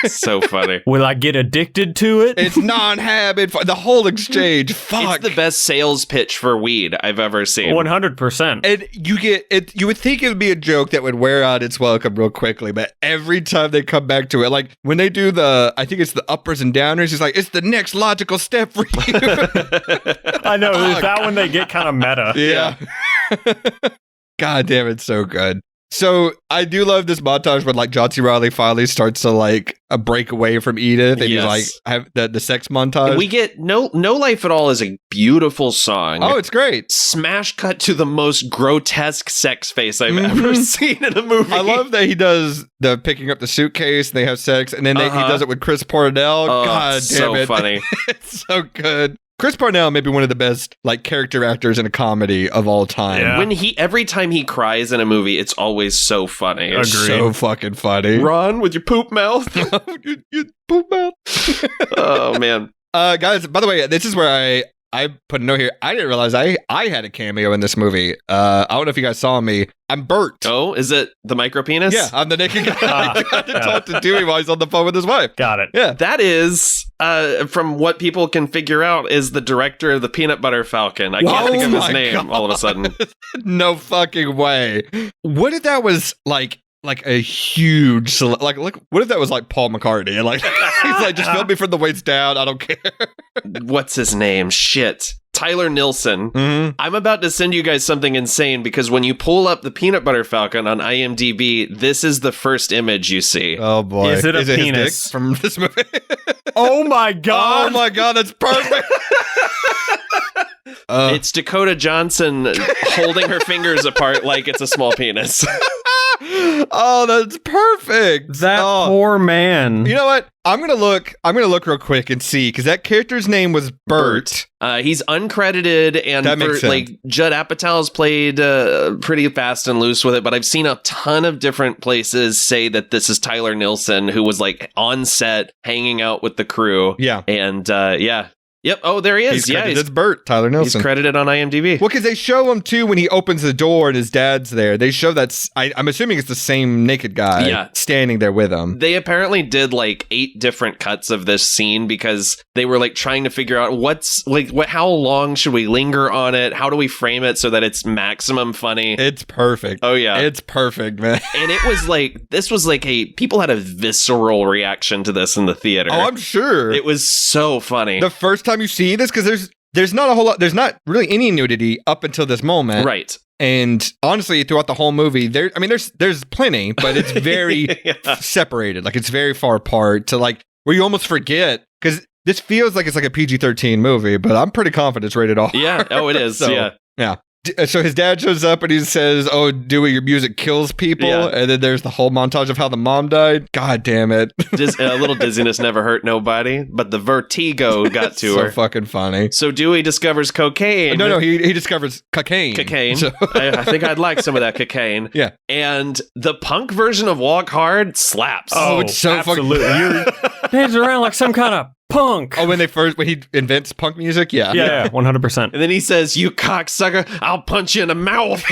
it. So funny. Will I get addicted to it? It's non-habit. The whole exchange. Fuck. It's the best sales pitch for weed I've ever seen. 100%. And you get it. You would think it would be a joke that would wear out its welcome real quickly, but every time they come back to it, like when they do I think it's the uppers and downers, he's like, it's the next logical step for you. I know. That one they get kind of meta. Yeah. God damn, it's so good. So I do love this montage when like John C. Reilly finally starts to like a break away from Edith, and he's like have the sex montage. And we get No Life at All is a beautiful song. Oh, it's great. Smash cut to the most grotesque sex face I've ever seen in a movie. I love that he does the picking up the suitcase and they have sex, and then he does it with Chris Parnell. God damn it. So funny. It's so good. Chris Parnell may be one of the best like character actors in a comedy of all time. Yeah. Every time he cries in a movie, it's always so funny. It's so fucking funny. Ron with your poop mouth. your poop mouth. Oh man. Guys, by the way, this is where I put a note here. I didn't realize I had a cameo in this movie. I don't know if you guys saw me. I'm Bert. Oh, is it the micro penis? Yeah, I'm the naked guy. I got to talk to Dewey while he's on the phone with his wife. Got it. Yeah. That is, from what people can figure out, is the director of the Peanut Butter Falcon. I can't think of his name all of a sudden. No fucking way. What if that was like a huge what if that was like Paul McCartney and like he's like, just film me from the waist down, I don't care. What's his name? Shit. Tyler Nilsson. I'm about to send you guys something insane because when you pull up the Peanut Butter Falcon on IMDb, this is the first image you see. Oh boy. Is it a his penis dick from this movie? Oh my god. Oh my god, that's perfect. It's Dakota Johnson holding her fingers apart like it's a small penis. Oh, that's perfect. That poor man. You know what? I'm gonna look real quick and see, because that character's name was Bert. He's uncredited, and That makes sense. like Judd Apatow's played pretty fast and loose with it. But I've seen a ton of different places say that this is Tyler Nilsson, who was like on set hanging out with the crew. Yeah, and yeah. Yep. Oh, there he is. It's Bert, Tyler Nilsson. He's credited on IMDb. Well, because they show him too when he opens the door and his dad's there. They show that I'm assuming it's the same naked guy standing there with him. They apparently did like 8 different cuts of this scene because they were like trying to figure out how long should we linger on it? How do we frame it so that it's maximum funny? It's perfect. Oh yeah. It's perfect, man. And it was like, this was like people had a visceral reaction to this in the theater. Oh, I'm sure. It was so funny. The first time you see this, because there's not a whole lot, there's not really any nudity up until this moment. Right. And honestly, throughout the whole movie, there's plenty, but it's very separated. Like it's very far apart to like where you almost forget, because this feels like it's like a PG-13 movie, but I'm pretty confident it's rated R. Yeah. Oh, it is. So, yeah. So his dad shows up and he says, "Oh, Dewey, your music kills people." Yeah. And then there's the whole montage of how the mom died. God damn it. A little dizziness never hurt nobody, but the vertigo got to her. So fucking funny. So Dewey discovers cocaine. No, he discovers cocaine. So. I think I'd like some of that cocaine. Yeah. And the punk version of Walk Hard slaps. Oh, it's so absolutely. You're dancing around like some kind of punk. Oh, when he invents punk music? Yeah. Yeah, 100%. And then he says, "You cocksucker, I'll punch you in the mouth."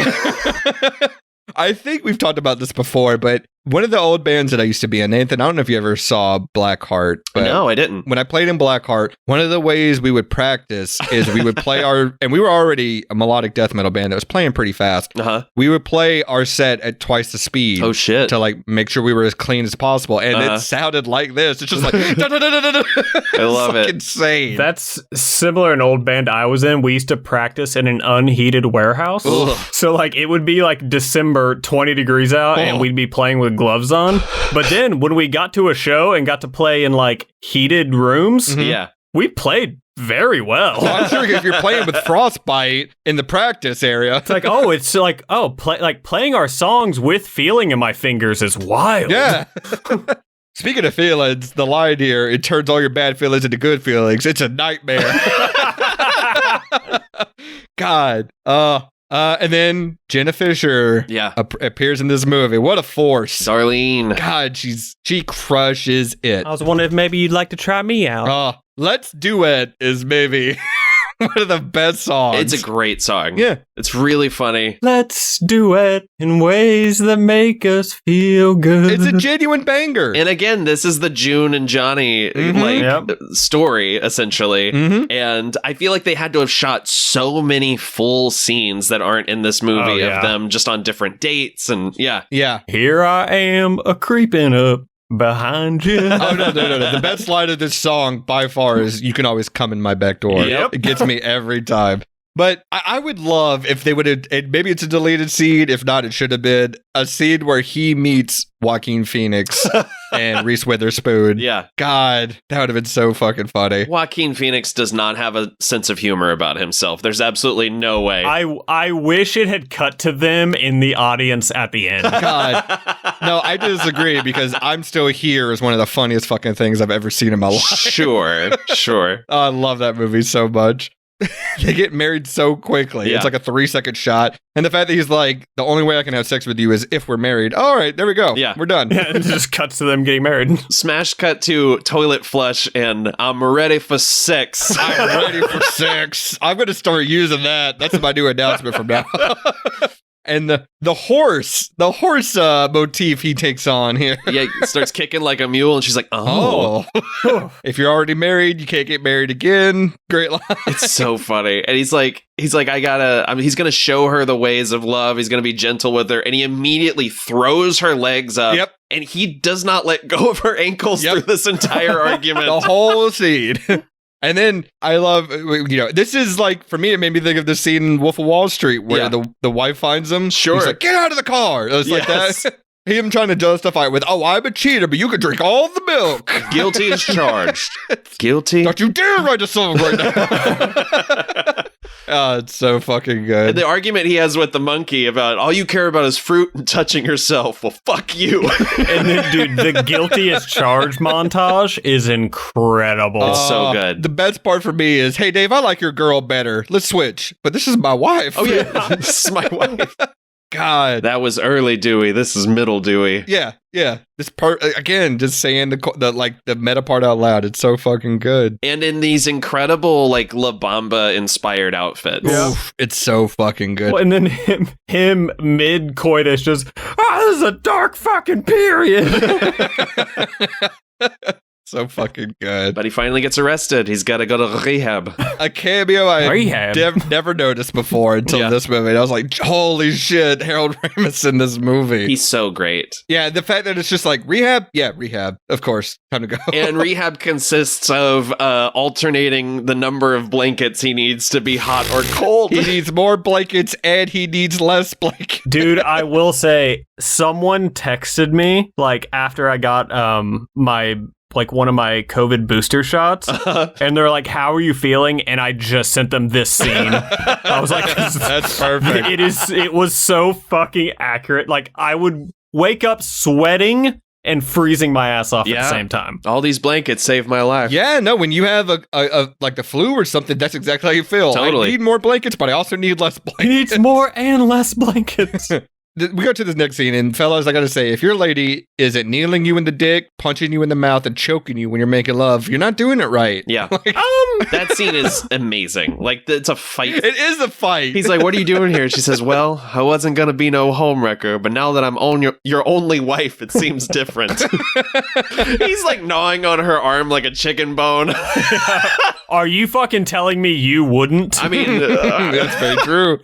I think we've talked about this before, but one of the old bands that I used to be in, Nathan, I don't know if you ever saw Blackheart. But no, I didn't. When I played in Blackheart, one of the ways we would practice is we would play and we were already a melodic death metal band that was playing pretty fast. We would play our set at twice the speed. Oh, shit. To like make sure we were as clean as possible. And it sounded like this. It's just like, I love it. Insane. That's similar an old band I was in. We used to practice in an unheated warehouse. Ugh. So like it would be like December, 20 degrees out, and we'd be playing with gloves on. But then when we got to a show and got to play in like heated rooms, we played very well. Well, I'm sure if you're playing with frostbite in the practice area, it's like playing our songs with feeling in my fingers is wild. Yeah. Speaking of feelings, the line here, it turns all your bad feelings into good feelings. It's a nightmare. God. And then Jenna Fisher appears in this movie. What a force. Darlene. God, she crushes it. I was wondering if maybe you'd like to try me out. Let's Duet is maybe one of the best songs. It's a great song. Yeah. It's really funny. Let's duet in ways that make us feel good. It's a genuine banger. And again, this is the June and Johnny story, essentially. And I feel like they had to have shot so many full scenes that aren't in this movie of them just on different dates. And yeah. Here I am a-creeping up behind you. Oh, no. The best line of this song by far is "You can always come in my back door." Yep. It gets me every time. But I would love if they would have, maybe it's a deleted scene. If not, it should have been a scene where he meets Joaquin Phoenix and Reese Witherspoon. Yeah. God, that would have been so fucking funny. Joaquin Phoenix does not have a sense of humor about himself. There's absolutely no way. I wish it had cut to them in the audience at the end. God. No, I disagree because I'm Still Here is one of the funniest fucking things I've ever seen in my life. Sure. Oh, I love that movie so much. They get married so quickly. Yeah. It's like a 3-second shot. And the fact that he's like, the only way I can have sex with you is if we're married. All right, there we go. Yeah. We're done. Yeah, it just cuts to them getting married. Smash cut to toilet flush and I'm ready for sex. I'm ready for sex. I'm going to start using that. That's my new announcement from now. And the horse motif he takes on here. Yeah, he starts kicking like a mule and she's like, oh. If you're already married, you can't get married again. Great line. It's so funny. And he's like, he's going to show her the ways of love. He's going to be gentle with her. And he immediately throws her legs up. Yep. And he does not let go of her ankles through this entire argument. The whole scene. And then I love, this is like, for me, it made me think of the scene in Wolf of Wall Street where the wife finds him. Sure. He's like, get out of the car. It's like that. Him trying to justify it with, I'm a cheater, but you could drink all the milk. Guilty as charged. Guilty. Don't you dare write a song right now. Oh, it's so fucking good. And the argument he has with the monkey about all you care about is fruit and touching yourself. Well, fuck you. And then, dude, the guilty as charged montage is incredible. It's so good. The best part for me is, hey, Dave, I like your girl better. Let's switch. But this is my wife. Oh, yeah. This is my wife. God. That was early Dewey. This is middle Dewey. Yeah. This part, again, just saying the meta part out loud. It's so fucking good. And in these incredible, like, La Bamba inspired outfits. Oof, it's so fucking good. Well, and then him mid-coitus just, this is a dark fucking period. So fucking good. But he finally gets arrested. He's got to go to rehab. A cameo I never noticed before until this movie. And I was like, holy shit, Harold Ramis in this movie. He's so great. Yeah, the fact that it's just like, rehab? Yeah, rehab. Of course. Time to go. And rehab consists of alternating the number of blankets he needs to be hot or cold. He needs more blankets and he needs less blankets. Dude, I will say, someone texted me, like, after I got one of my COVID booster shots, and they're like, how are you feeling? And I just sent them this scene. I was like, that's perfect. It was so fucking accurate. Like, I would wake up sweating and freezing my ass off at the same time. All these blankets saved my life. Yeah, no, when you have a like the flu or something, that's exactly how you feel. Totally. I need more blankets, but I also need less blankets. He needs more and less blankets. We go to this next scene, and fellas, I gotta say, if your lady is it kneeling you in the dick, punching you in the mouth, and choking you when you're making love, you're not doing it right. Yeah. That scene is amazing. Like, it's a fight. It is a fight. He's like, what are you doing here? She says, well, I wasn't gonna be no homewrecker, but now that I'm your only wife, it seems different. He's like gnawing on her arm like a chicken bone. Are you fucking telling me you wouldn't? I mean, that's very true.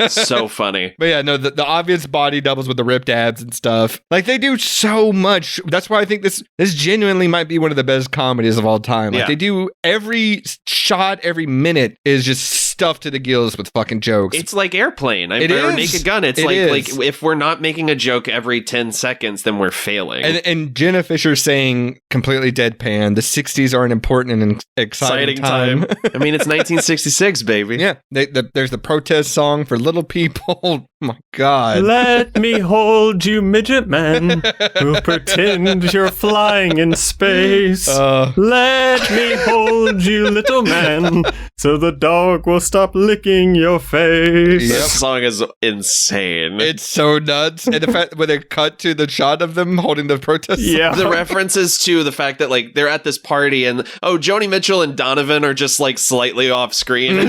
So funny. But yeah, no, the obvious body doubles with the ripped abs and stuff. Like, they do so much. That's why I think this genuinely might be one of the best comedies of all time. Like, they do every shot, every minute is just stuffed to the gills with fucking jokes. It's like Airplane. Or Naked Gun. It's like if we're not making a joke every 10 seconds, then we're failing. And Jenna Fisher saying completely deadpan, the 60s are an important and exciting time. I mean, it's 1966, baby. Yeah. There's the protest song for little people. Oh my God. Let me hold you, midget man, who pretend you're flying in space. Let me hold you, little man, so the dog will stop licking your face. This song is insane. It's so nuts. And the fact when they cut to the shot of them holding the protest song. The references to the fact that, like, they're at this party and, Joni Mitchell and Donovan are just, like, slightly off screen.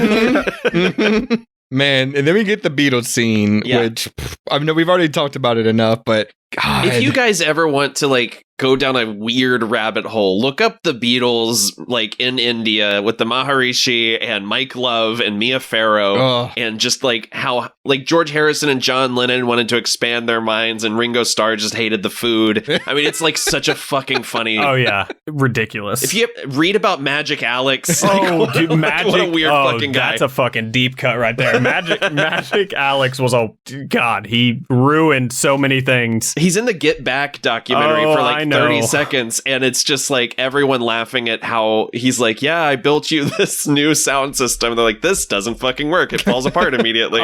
Man, and then we get the Beatles scene, which, I mean, we've already talked about it enough, but God. If you guys ever want to, like, go down a weird rabbit hole. Look up the Beatles, like in India with the Maharishi and Mike Love and Mia Farrow, and just like how like George Harrison and John Lennon wanted to expand their minds, and Ringo Starr just hated the food. I mean, it's like such a fucking funny. Oh yeah, ridiculous. If you read about Magic Alex, dude, Magic, what a weird fucking guy. That's a fucking deep cut right there. Magic Alex was God. He ruined so many things. He's in the Get Back documentary for like 30 seconds, and it's just like everyone laughing at how he's like, yeah, I built you this new sound system. And they're like, this doesn't fucking work. It falls apart immediately.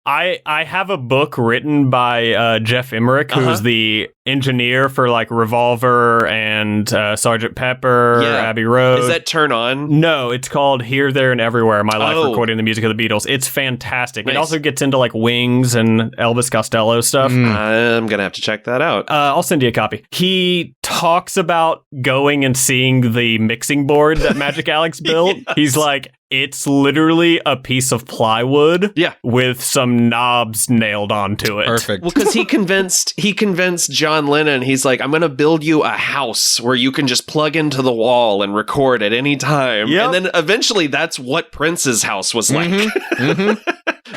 I have a book written by Jeff Emmerich, who's the engineer for like Revolver and Sgt. Pepper, Abbey Road. Is that Turn On? No, it's called Here, There, and Everywhere, My Life Recording the Music of the Beatles. It's fantastic. Nice. It also gets into like Wings and Elvis Costello stuff. I'm going to have to check that out. I'll send you a copy. He talks about going and seeing the mixing board that Magic Alex built. Yes. He's like, it's literally a piece of plywood with some knobs nailed onto it. Perfect. Well, because he convinced John Lennon, he's like, I'm going to build you a house where you can just plug into the wall and record at any time. Yep. And then eventually that's what Prince's house was like.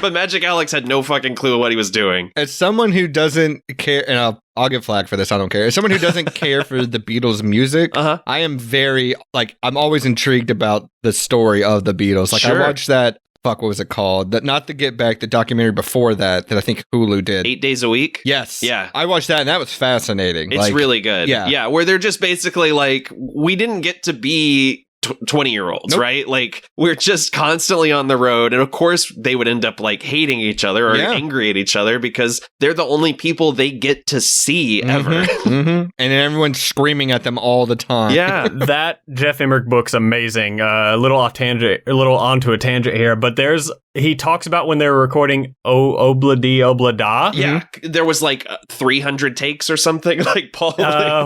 But Magic Alex had no fucking clue what he was doing. As someone who doesn't care, and I'll get flack for this, I don't care. As someone who doesn't care for the Beatles music, I am very, like, I'm always intrigued about the story of the Beatles. Like, I watched that, what was it called? Not the Get Back, the documentary before that I think Hulu did. 8 Days a Week? Yes. Yeah. I watched that, and that was fascinating. It's really good. Yeah, where they're just basically like, we didn't get to be 20-year-olds, right? Like, we're just constantly on the road, and of course they would end up like hating each other or angry at each other because they're the only people they get to see ever. And everyone's screaming at them all the time. Yeah, that Jeff Emmerich book's amazing. A little onto a tangent here, but he talks about when they were recording Obla Di Obla Da. Yeah, there was like 300 takes or something. Like Paul.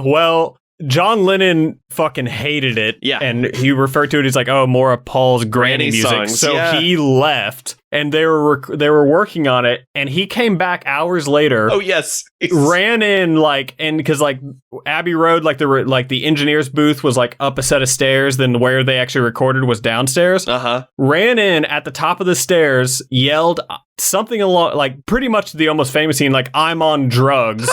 Well, John Lennon fucking hated it. Yeah. And he referred to it as like, more of Paul's granny music. Songs, so he left, and they were working on it, and he came back hours later. Oh, yes. Ran in because like Abbey Road, like the engineer's booth was like up a set of stairs, then where they actually recorded was downstairs. Ran in at the top of the stairs, yelled something along like pretty much the almost famous scene, like, I'm on drugs.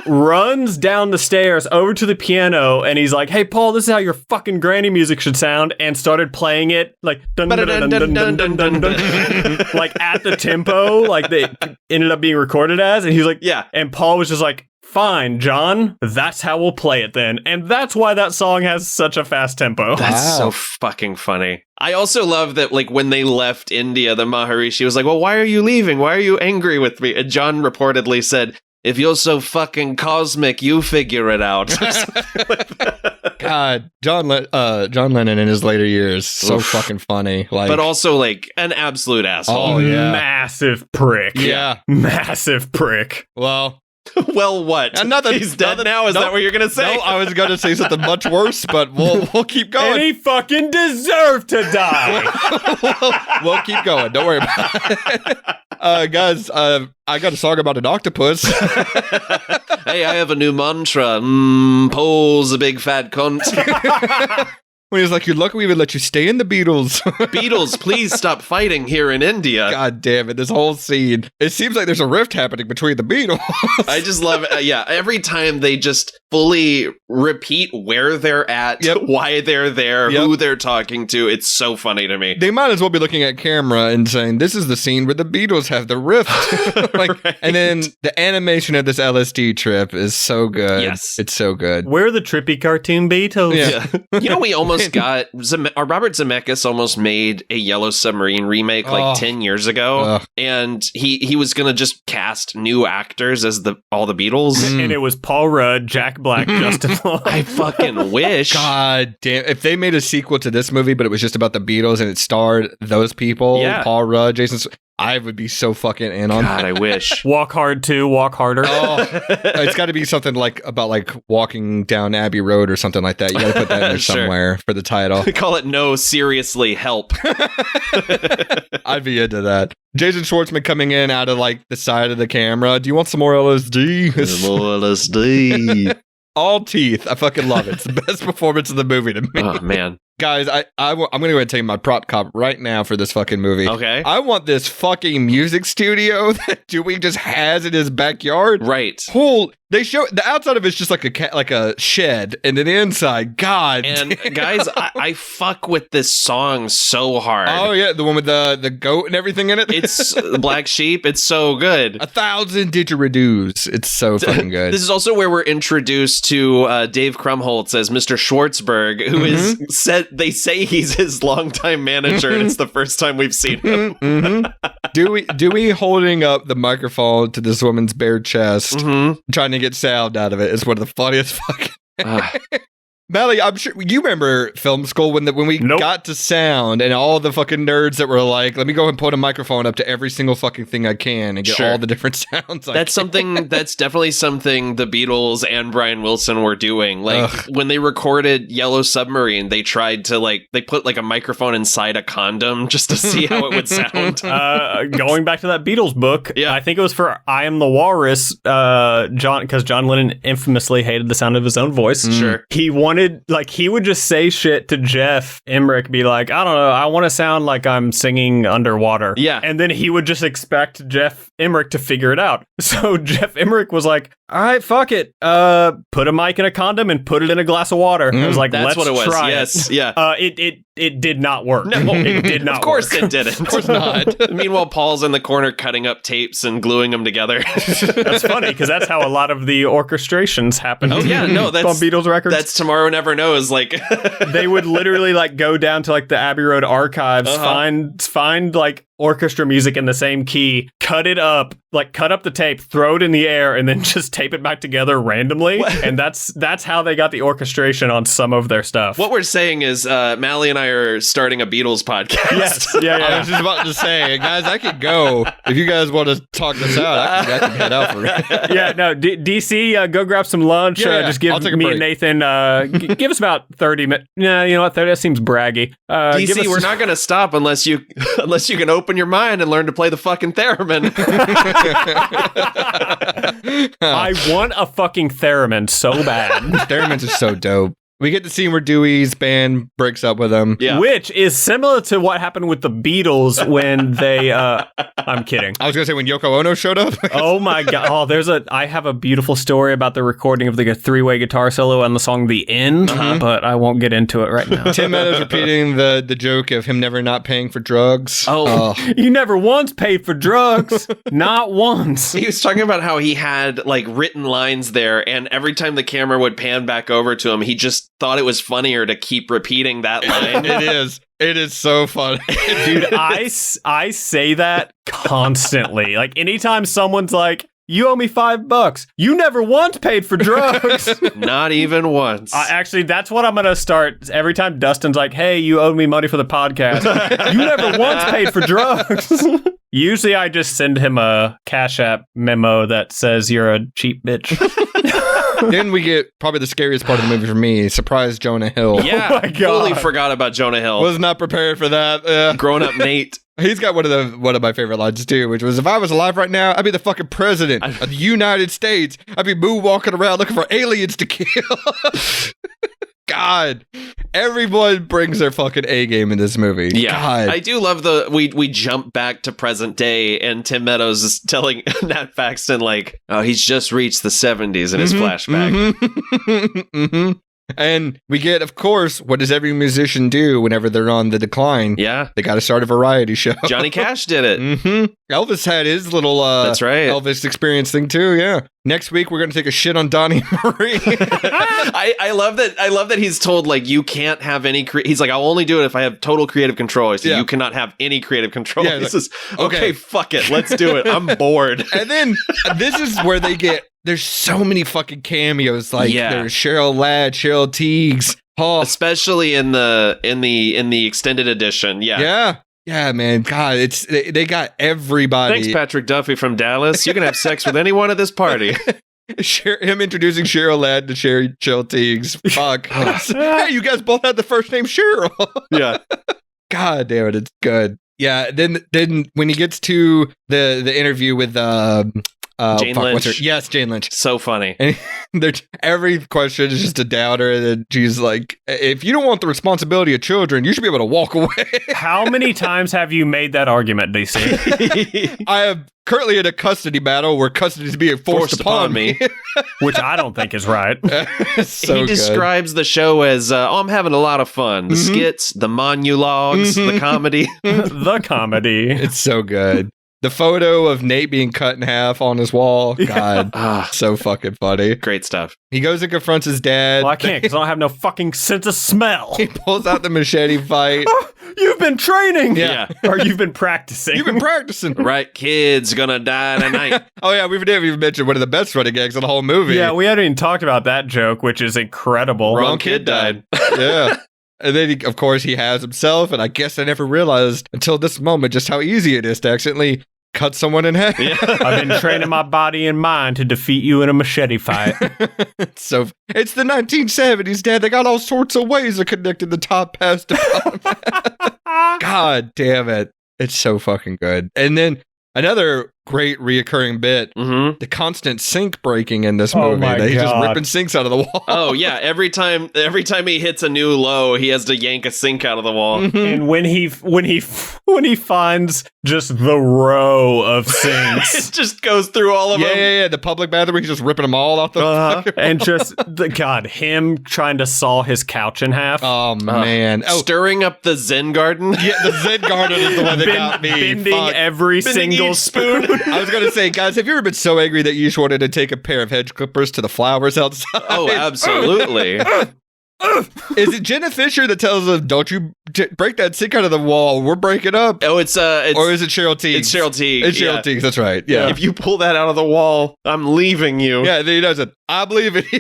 Runs down the stairs over to the piano, and he's like, hey Paul, this is how your fucking granny music should sound, and started playing it like dun dun dun dun dun dun dun dun, like at the tempo like they ended up being recorded as, and he's like, yeah, and Paul was just like, fine, John, that's how we'll play it then. And that's why that song has such a fast tempo. That's so fucking funny. I also love that, like, when they left India, the Maharishi was like, well, why are you leaving? Why are you angry with me? And John reportedly said, if you're so fucking cosmic, you figure it out. God, John Lennon in his later years, so fucking funny. Like, but also like an absolute asshole. Oh yeah, massive prick. Yeah, massive prick. Well, what? He's dead now? Is that what you're gonna say? No, I was gonna say something much worse, but we'll keep going. And he fucking deserved to die. we'll keep going. Don't worry about it. Guys, I got a song about an octopus. Hey, I have a new mantra. Paul's a big fat cunt. When he's like, you're lucky we would let you stay in the Beatles. Beatles, please stop fighting here in India. God damn it, this whole scene. It seems like there's a rift happening between the Beatles. I just love it. Every time they just fully repeat where they're at, why they're there, who they're talking to. It's so funny to me. They might as well be looking at camera and saying, this is the scene where the Beatles have the rift. Right. And then the animation of this LSD trip is so good. Yes. It's so good. We're the trippy cartoon Beatles. Yeah. You know, we almost got Robert Zemeckis almost made a Yellow Submarine remake 10 years ago, and he was gonna just cast new actors as all the Beatles, and it was Paul Rudd, Jack Black, Justin Long. I fucking wish. God damn! If they made a sequel to this movie, but it was just about the Beatles and it starred those people, Paul Rudd, Jason. I would be so fucking in on that. I wish. Walk Hard 2, Walk Harder. It's got to be something like about like walking down Abbey Road or something like that. You got to put that in there somewhere for the title. Call it No, Seriously, Help. I'd be into that. Jason Schwartzman coming in out of like the side of the camera. Do you want some more LSD? More LSD. All teeth. I fucking love it. It's the best performance of the movie to me. Oh, man. Guys, I'm going to go ahead and take my prop cop right now for this fucking movie. Okay. I want this fucking music studio that Dewey just has in his backyard. Right. They show the outside of it's just like a shed, and then the inside, God. And guys, I fuck with this song so hard. Oh yeah, the one with the goat and everything in it. It's Black Sheep. It's so good. 1,000 didgeridoos. It's so fucking good. This is also where we're introduced to Dave Krumholtz as Mr. Schwartzberg, who is said. They say he's his longtime manager, and it's the first time we've seen him. Dewey holding up the microphone to this woman's bare chest, trying to get sound out of it is one of the funniest fucking. Mally, I'm sure you remember film school when we got to sound and all the fucking nerds that were like, let me go and put a microphone up to every single fucking thing I can and get all the different sounds. That's definitely something the Beatles and Brian Wilson were doing. Like when they recorded Yellow Submarine, they tried to they put like a microphone inside a condom just to see how it would sound. Going back to that Beatles book, I think it was for I Am the Walrus, because John Lennon infamously hated the sound of his own voice. Sure. He wanted, he would just say shit to Jeff Emmerich, be like, I don't know, I want to sound like I'm singing underwater. Yeah. And then he would just expect Jeff Emmerich to figure it out. So Jeff Emmerich was like, all right, fuck it. Put a mic in a condom and put it in a glass of water. I was like, that's let's what it was. try Yes. it. Yeah. It did not work. No, it did not Of course work. it didn't. Of course not. Meanwhile, Paul's in the corner cutting up tapes and gluing them together. That's funny, because that's how a lot of the orchestrations happen. Oh, yeah. No, that's on Beatles records. That's Tomorrow Never Knows. Like they would literally go down to the Abbey Road archives, find orchestra music in the same key, cut it up, cut up the tape, throw it in the air, and then just tape it back together randomly. What? And that's how they got the orchestration on some of their stuff. What we're saying is Mally and I are starting a Beatles podcast. Yes. Yeah. I was just about to say, guys, I could go. If you guys want to talk this out, I can head out for it. Yeah, no, DC, go grab some lunch. Just give me and Nathan, give us about 30 minutes. No, you know what, 30, that seems braggy. DC, we're not going to stop unless you can open your mind and learn to play the fucking theremin. I want a fucking theremin so bad. Theremins are so dope. We get the scene where Dewey's band breaks up with him. Yeah. Which is similar to what happened with the Beatles when they, I'm kidding. I was going to say when Yoko Ono showed up. Oh my God. Oh, I have a beautiful story about the recording of the three-way guitar solo on the song The End, but I won't get into it right now. Tim Meadows repeating the joke of him never not paying for drugs. Oh. You never once paid for drugs. Not once. He was talking about how he had written lines there, and every time the camera would pan back over to him, he just thought it was funnier to keep repeating that line. It is so funny. Dude, I say that constantly. Anytime someone's like, you owe me $5. You never once paid for drugs. Not even once. Actually, that's what I'm going to start. Every time Dustin's like, hey, you owed me money for the podcast. You never once paid for drugs. Usually I just send him a Cash App memo that says you're a cheap bitch. Then we get probably the scariest part of the movie for me, surprise Jonah Hill. Yeah, oh my God. Totally forgot about Jonah Hill. Was not prepared for that. Grown up Nate. He's got one of my favorite lines too, which was, if I was alive right now, I'd be the fucking president of the United States. I'd be moonwalking around looking for aliens to kill. God, everyone brings their fucking A game in this movie. Yeah, God. I do love we jump back to present day, and Tim Meadows is telling Nat Faxon he's just reached the 70s in his flashback. And we get, of course, what does every musician do whenever they're on the decline? Yeah. They got to start a variety show. Johnny Cash did it. Elvis had his little That's right. Elvis experience thing too, yeah. Next week, we're going to take a shit on Donnie Marie. I love that he's told, you can't have any... he's like, I'll only do it if I have total creative control. So you cannot have any creative control. Yeah, he says, okay, fuck it. Let's do it. I'm bored. And then this is where they get... There's so many fucking cameos. There's Cheryl Ladd, Cheryl Teagues. Oh. Especially in the extended edition. Yeah. Yeah, man. God, they got everybody. Thanks, Patrick Duffy from Dallas. You can have sex with anyone at this party. Him introducing Cheryl Ladd to Cheryl Teagues. Fuck. Hey, you guys both had the first name Cheryl. Yeah. God damn it, it's good. Yeah. Then when he gets to the interview with Jane Lynch. Yes, Jane Lynch. So funny. And every question is just a downer. And then she's like, if you don't want the responsibility of children, you should be able to walk away. How many times have you made that argument, DC? I am currently in a custody battle where custody is being forced upon me. Which I don't think is right. He describes the show as, I'm having a lot of fun. The skits, the monologues, the comedy. The comedy. It's so good. The photo of Nate being cut in half on his wall. God, so fucking funny. Great stuff. He goes and confronts his dad. Well, I can't because I don't have no fucking sense of smell. He pulls out the machete fight. You've been training. Yeah. Or you've been practicing. You've been practicing. Right, kid's gonna die tonight. Oh, yeah, we didn't even mention one of the best running gags in the whole movie. Yeah, we hadn't even talked about that joke, which is incredible. Wrong kid died. Yeah. And then, of course, he has himself, and I guess I never realized until this moment just how easy it is to accidentally cut someone in half. Yeah. I've been training my body and mind to defeat you in a machete fight. It's the 1970s, Dad. They got all sorts of ways of connecting the top past to bottom. God damn it. It's so fucking good. And then another great reoccurring bit, the constant sink breaking in this movie. He's just ripping sinks out of the wall. Oh yeah, every time he hits a new low, he has to yank a sink out of the wall. And when he finds just the row of sinks, it just goes through all of them. Yeah. The public bathroom, he's just ripping them all off the and just him trying to saw his couch in half. Oh man, stirring up the Zen garden. Yeah, the Zen garden is the one that got me. Bending every single spoon. I was going to say, guys, have you ever been so angry that you just wanted to take a pair of hedge clippers to the flowers outside? Oh, absolutely. Is it Jenna Fisher that tells them, don't you break that sink out of the wall, we're breaking up? Oh, it's or is it Cheryl Teague? It's Cheryl Teague. It's Cheryl Teague, that's right. Yeah. If you pull that out of the wall, I'm leaving you. Yeah, then he does it. I'm leaving you.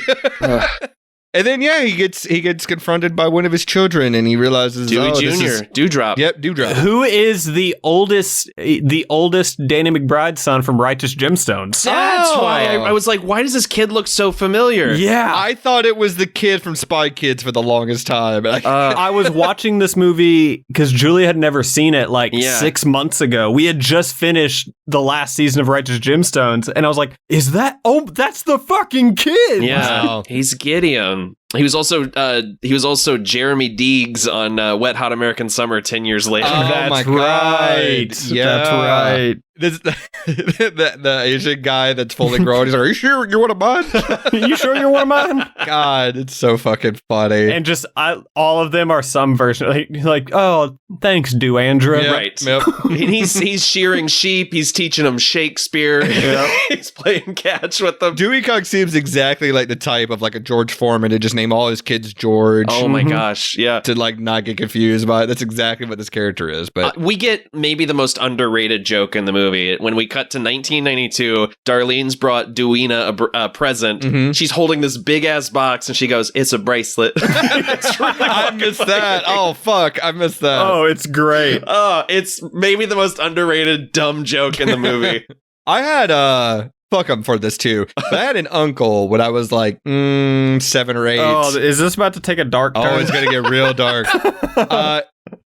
And then he gets confronted by one of his children, and he realizes Dewey Jr. Dewdrop. Yep, Dewdrop. Who is the oldest Danny McBride's son from Righteous Gemstones? That's why I was like, why does this kid look so familiar? Yeah, I thought it was the kid from Spy Kids for the longest time. I was watching this movie because Julie had never seen it 6 months ago. We had just finished the last season of Righteous Gemstones, and I was like, "Is that? Oh, that's the fucking kid!" Yeah, wow. He's Gideon. He was also Jeremy Deegs on Wet Hot American Summer 10 years later. Oh, that's my right. God. Yeah. That's right. The Asian guy that's fully grown. He's like, "Are you sure you're one of mine? You sure you're one of mine?" God, it's so fucking funny. And just all of them are some version like, "Oh, thanks, Duandra." Yep, right. Yep. And he's shearing sheep. He's teaching them Shakespeare. He's playing catch with them. Dewey Cox seems exactly like the type of like a George Foreman to just name all his kids George. Oh my gosh, yeah. To like not get confused by it. That's exactly what this character is. But we get maybe the most underrated joke in the movie. When we cut to 1992, Darlene's brought Dewena a present. She's holding this big ass box, and she goes, "It's a bracelet." I missed that. Oh fuck, I missed that. Oh, it's great. Oh, it's maybe the most underrated dumb joke in the movie. I had fuck him for this too. But I had an uncle when I was like 7 or 8. Oh, is this about to take a dark turn? Oh, it's gonna get real dark.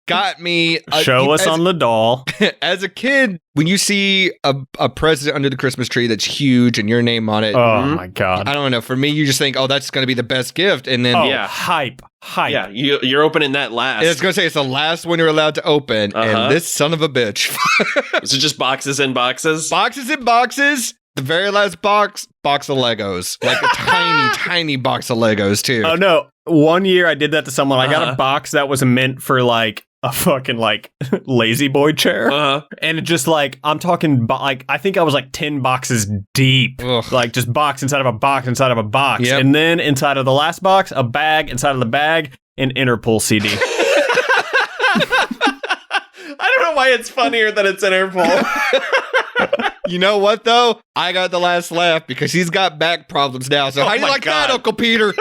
Got me. Show us on the doll. As a kid, when you see a present under the Christmas tree that's huge and your name on it. Oh my God. I don't know. For me, you just think, oh, that's going to be the best gift. And then hype. Yeah, you're opening that last. And it's going to say it's the last one you're allowed to open. And this son of a bitch. Is it just boxes and boxes? Boxes and boxes. The very last box of Legos. Like a tiny, tiny box of Legos, too. Oh, no. One year I did that to someone. I got a box that was meant for like a fucking like lazy boy chair. And it just like, I'm talking like, I think I was like 10 boxes deep. Ugh. Like just box inside of a box inside of a box. Yep. And then inside of the last box, a bag inside of the bag, an Interpol CD. I don't know why it's funnier that it's Interpol. You know what, though? I got the last laugh because he's got back problems now. So how do you like that, Uncle Peter?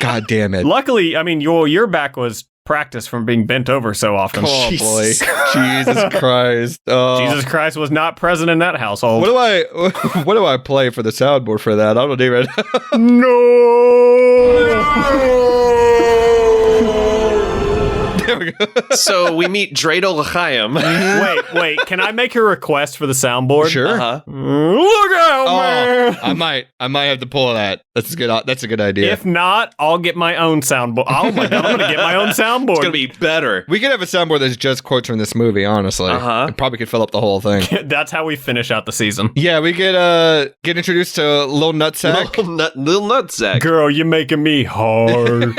God damn it. Luckily, I mean, your back was practiced from being bent over so often. Oh, boy. Jesus Christ. Jesus Christ was not present in that household. What do I play for the soundboard for that? I don't even No. There we go. So we meet Dreidel L'chaim. Wait, can I make a request for the soundboard? Sure. Uh-huh. Look out, man! I might have to pull that. That's a good idea. If not, I'll get my own soundboard. Oh my god, I'm gonna get my own soundboard. It's gonna be better. We could have a soundboard that's just quotes from this movie, honestly. It probably could fill up the whole thing. That's how we finish out the season. Yeah, we get introduced to Lil Nutsack. Lil Nutsack. Girl, you're making me hard.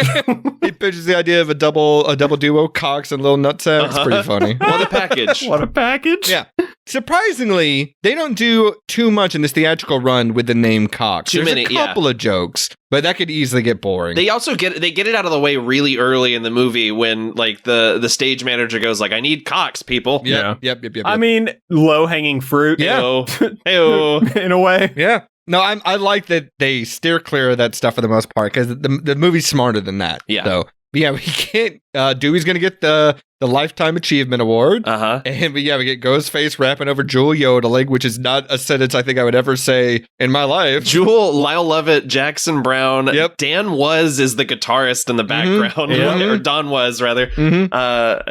He pitches the idea of a double duo, Cox and Lil Nutsack. It's pretty funny. What a package. What a package. Yeah. Surprisingly, they don't do too much in this theatrical run with the name Cox. There's a couple of jokes, but that could easily get boring. They also get it out of the way really early in the movie when like the stage manager goes like, I need Cox, people. Yep. I mean, low-hanging fruit. Yeah. Heyo. In a way. Yeah. No, I like that they steer clear of that stuff for the most part because the movie's smarter than that. Yeah. So, yeah, we can't. Dewey's going to get the Lifetime Achievement Award. And we get Ghostface rapping over Jewel yodeling, which is not a sentence I think I would ever say in my life. Jewel, Lyle Lovett, Jackson Brown. Yep. Dan is the guitarist in the background. Or Don was, rather.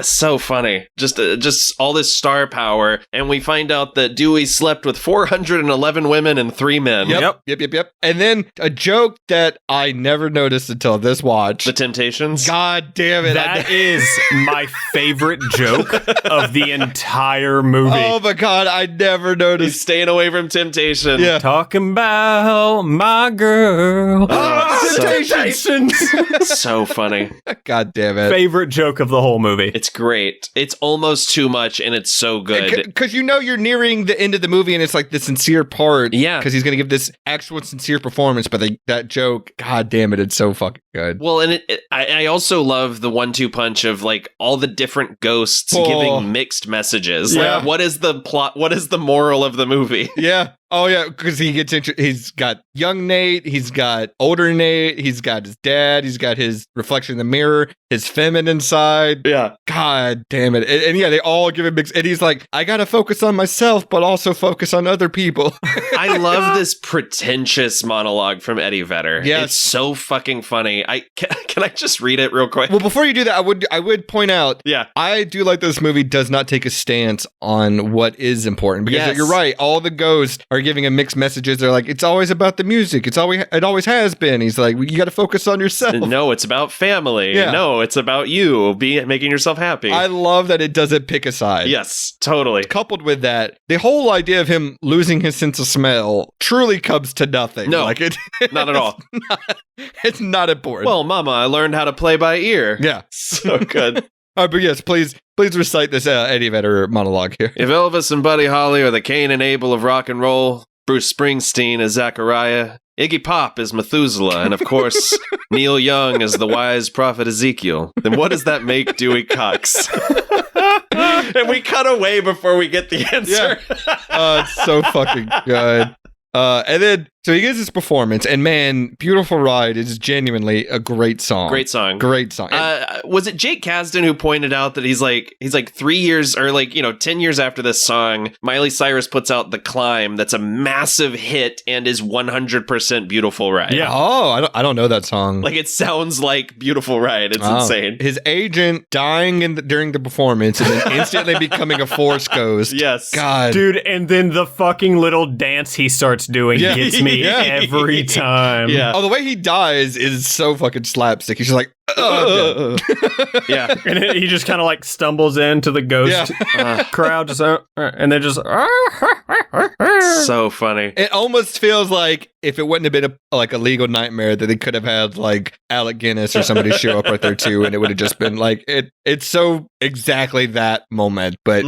So funny. Just all this star power. And we find out that Dewey slept with 411 women and 3 men. Yep. And then a joke that I never noticed until this watch. The Temptations. God damn it. That is my favorite joke of the entire movie. Oh my god, I never noticed. He's staying away from temptation. Yeah. Talking about my girl. Temptations. So funny. God damn it. Favorite joke of the whole movie. It's great. It's almost too much and it's so good. Because you're nearing the end of the movie and it's like the sincere part. Yeah. Because he's going to give this actual sincere performance, but that joke, god damn it, it's so fucking good. Well, and I also love the 1-2 punch of like all the different ghosts giving mixed messages. Yeah. Like, what is the plot? What is the moral of the movie? Yeah. Oh, yeah, because he's got young Nate, he's got older Nate, he's got his dad, he's got his reflection in the mirror, his feminine side. Yeah. God damn it. And yeah, they all give him mixed, and he's like, I gotta focus on myself, but also focus on other people. I love this pretentious monologue from Eddie Vedder. Yes. It's so fucking funny. Can I just read it real quick? Well, before you do that, I would point out, I do like this movie does not take a stance on what is important, because you're right, all the ghosts are giving him mixed messages. They're like, it's always about the music. It always has been. He's like, you got to focus on yourself. No, it's about family. Yeah. No, it's about you making yourself happy. I love that it doesn't pick a side. Yes, totally. Coupled with that, the whole idea of him losing his sense of smell truly comes to nothing. No, like not at all. It's not important. Well, Mama, I learned how to play by ear. Yeah. So good. All right, but yes, please recite this Eddie Vedder monologue here. If Elvis and Buddy Holly are the Cain and Abel of rock and roll, Bruce Springsteen is Zachariah, Iggy Pop is Methuselah, and of course, Neil Young is the wise prophet Ezekiel, then what does that make Dewey Cox? And we cut away before we get the answer. Yeah. It's so fucking good. And then, so he gives his performance, and man, Beautiful Ride is genuinely a great song. Great song. Was it Jake Kasdan who pointed out that he's like 3 years or 10 years after this song, Miley Cyrus puts out The Climb, that's a massive hit and is 100% Beautiful Ride. Yeah. Oh, I don't know that song. Like, it sounds like Beautiful Ride. It's insane. His agent dying during the performance and then instantly becoming a Force ghost. Yes. God. Dude, and then the fucking little dance he starts doing gets me every time. Yeah. Oh, the way he dies is so fucking slapstick. He's just like, yeah. And he just kind of like stumbles into the ghost crowd, just and then just so funny. It almost feels like if it wouldn't have been a legal nightmare, that they could have had like Alec Guinness or somebody show up right there too, and it would have just been like it's so exactly that moment. But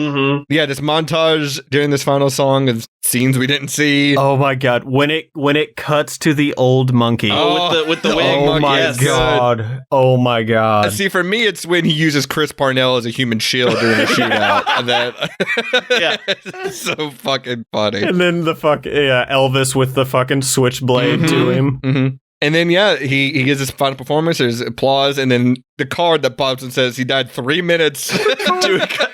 yeah, this montage during this final song is scenes we didn't see. Oh my god, when it cuts to the old monkey. With the wig. Oh my god. Oh my god. See, for me, it's when he uses Chris Parnell as a human shield during the shootout, and that it's so fucking funny. And then the Elvis with the fucking switchblade to him. Mm-hmm. And then he gives his final performance. There's applause, and then the card that pops and says he died 3 minutes.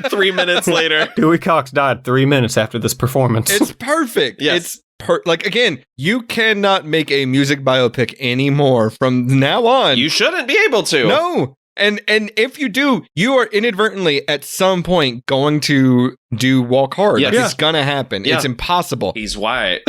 3 minutes later. Dewey Cox died 3 minutes after this performance. It's perfect. Yes. It's again, you cannot make a music biopic anymore from now on. You shouldn't be able to. No. And if you do, you are inadvertently at some point going to do Walk Hard. Yes. Like, it's gonna happen. Yeah. It's impossible. He's white.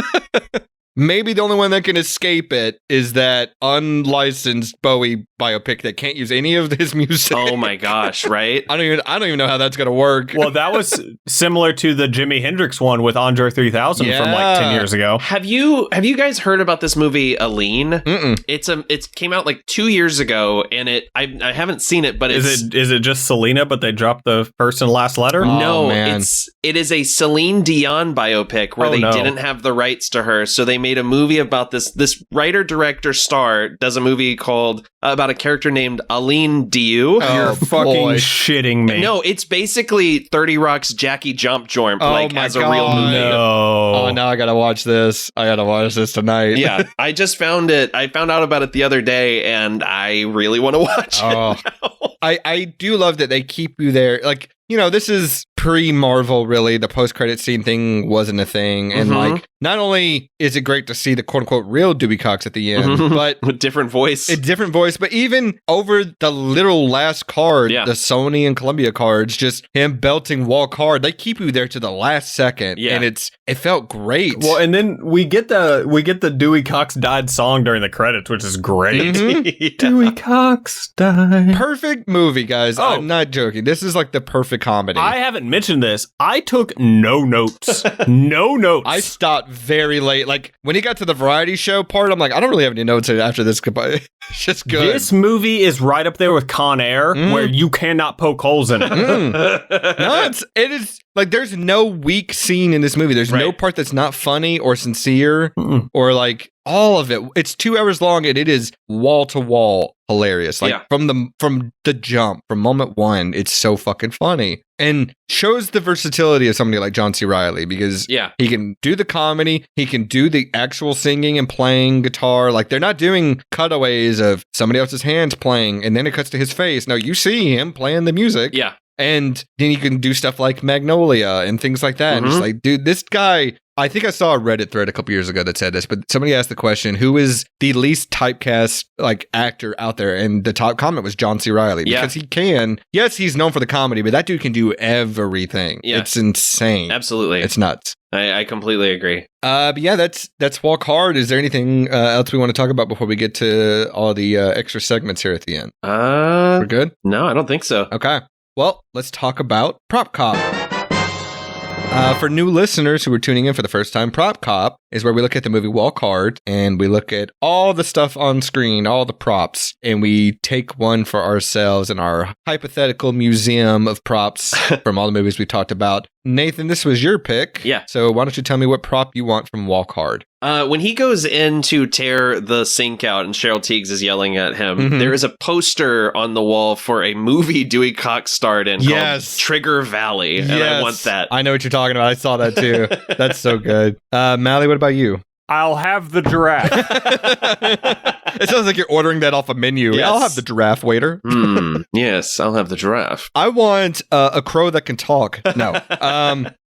Maybe the only one that can escape it is that unlicensed Bowie biopic that can't use any of his music. Oh my gosh, right? I don't even know how that's gonna work. Well, that was similar to the Jimi Hendrix one with Andre 3000 from like 10 years ago. Have you guys heard about this movie Aline? Mm-mm. It came out like 2 years ago, and I haven't seen it, but is it just Selena, but they dropped the first and last letter? No, man. it is a Celine Dion biopic where they didn't have the rights to her, so they made a movie about this writer director star does a movie called about a character named Aline Diu. You're fucking shitting me. No, it's basically 30 Rock's Jackie Jump Joint, as a real movie. No. Oh, now I gotta watch this. I gotta watch this tonight. Yeah, I just found it. I found out about it the other day, and I really want to watch it now. I do love that they keep you there. Like, you know, this is pre-Marvel, really. The post-credit scene thing wasn't a thing. And, like, not only is it great to see the quote-unquote real Dewey Cox at the end, but... with different voice. A different voice. But even over the literal last card, the Sony and Columbia cards, just him belting Walk Hard, they keep you there to the last second. Yeah. And it felt great. Well, and then we get the Dewey Cox died song during the credits, which is great. Dewey Cox died. Perfect movie, guys. I'm not joking. This is like the perfect comedy. I haven't mentioned this. I took no notes. No notes. I stopped very late. Like, when he got to the variety show part, I'm like, I don't really have any notes after this. It's just good. This movie is right up there with Con Air, where you cannot poke holes in it. No, it is like there's no weak scene in this movie. There's no part that's not funny or sincere or like all of it. It's 2 hours long and it is wall to wall hilarious. Like from the jump, from moment one, it's so fucking funny and shows the versatility of somebody like John C. Reilly because he can do the comedy, he can do the actual singing and playing guitar. Like they're not doing cutaways of somebody else's hands playing and then it cuts to his face. No, you see him playing the music. Yeah. And then you can do stuff like Magnolia and things like that. And just like, dude, this guy, I think I saw a Reddit thread a couple years ago that said this, but somebody asked the question, who is the least typecast like actor out there? And the top comment was John C. Reilly because he can. Yes, he's known for the comedy, but that dude can do everything. Yeah. It's insane. Absolutely. It's nuts. I completely agree. But yeah, that's Walk Hard. Is there anything else we want to talk about before we get to all the extra segments here at the end? We're good? No, I don't think so. Okay. Well, let's talk about Prop Cop. For new listeners who are tuning in for the first time, Prop Cop is where we look at the movie Walk Hard and we look at all the stuff on screen, all the props, and we take one for ourselves in our hypothetical museum of props from all the movies we talked about. Nathan, this was your pick. Yeah. So why don't you tell me what prop you want from Walk Hard? When he goes in to tear the sink out and Cheryl Tiegs is yelling at him, there is a poster on the wall for a movie Dewey Cox starred in called Trigger Valley. And I want that. I know what you're talking about. I saw that too. That's so good. Mally, what about you? I'll have the giraffe. It sounds like you're ordering that off a menu. Yes. I'll have the giraffe, waiter. Yes, I'll have the giraffe. I want a crow that can talk. No.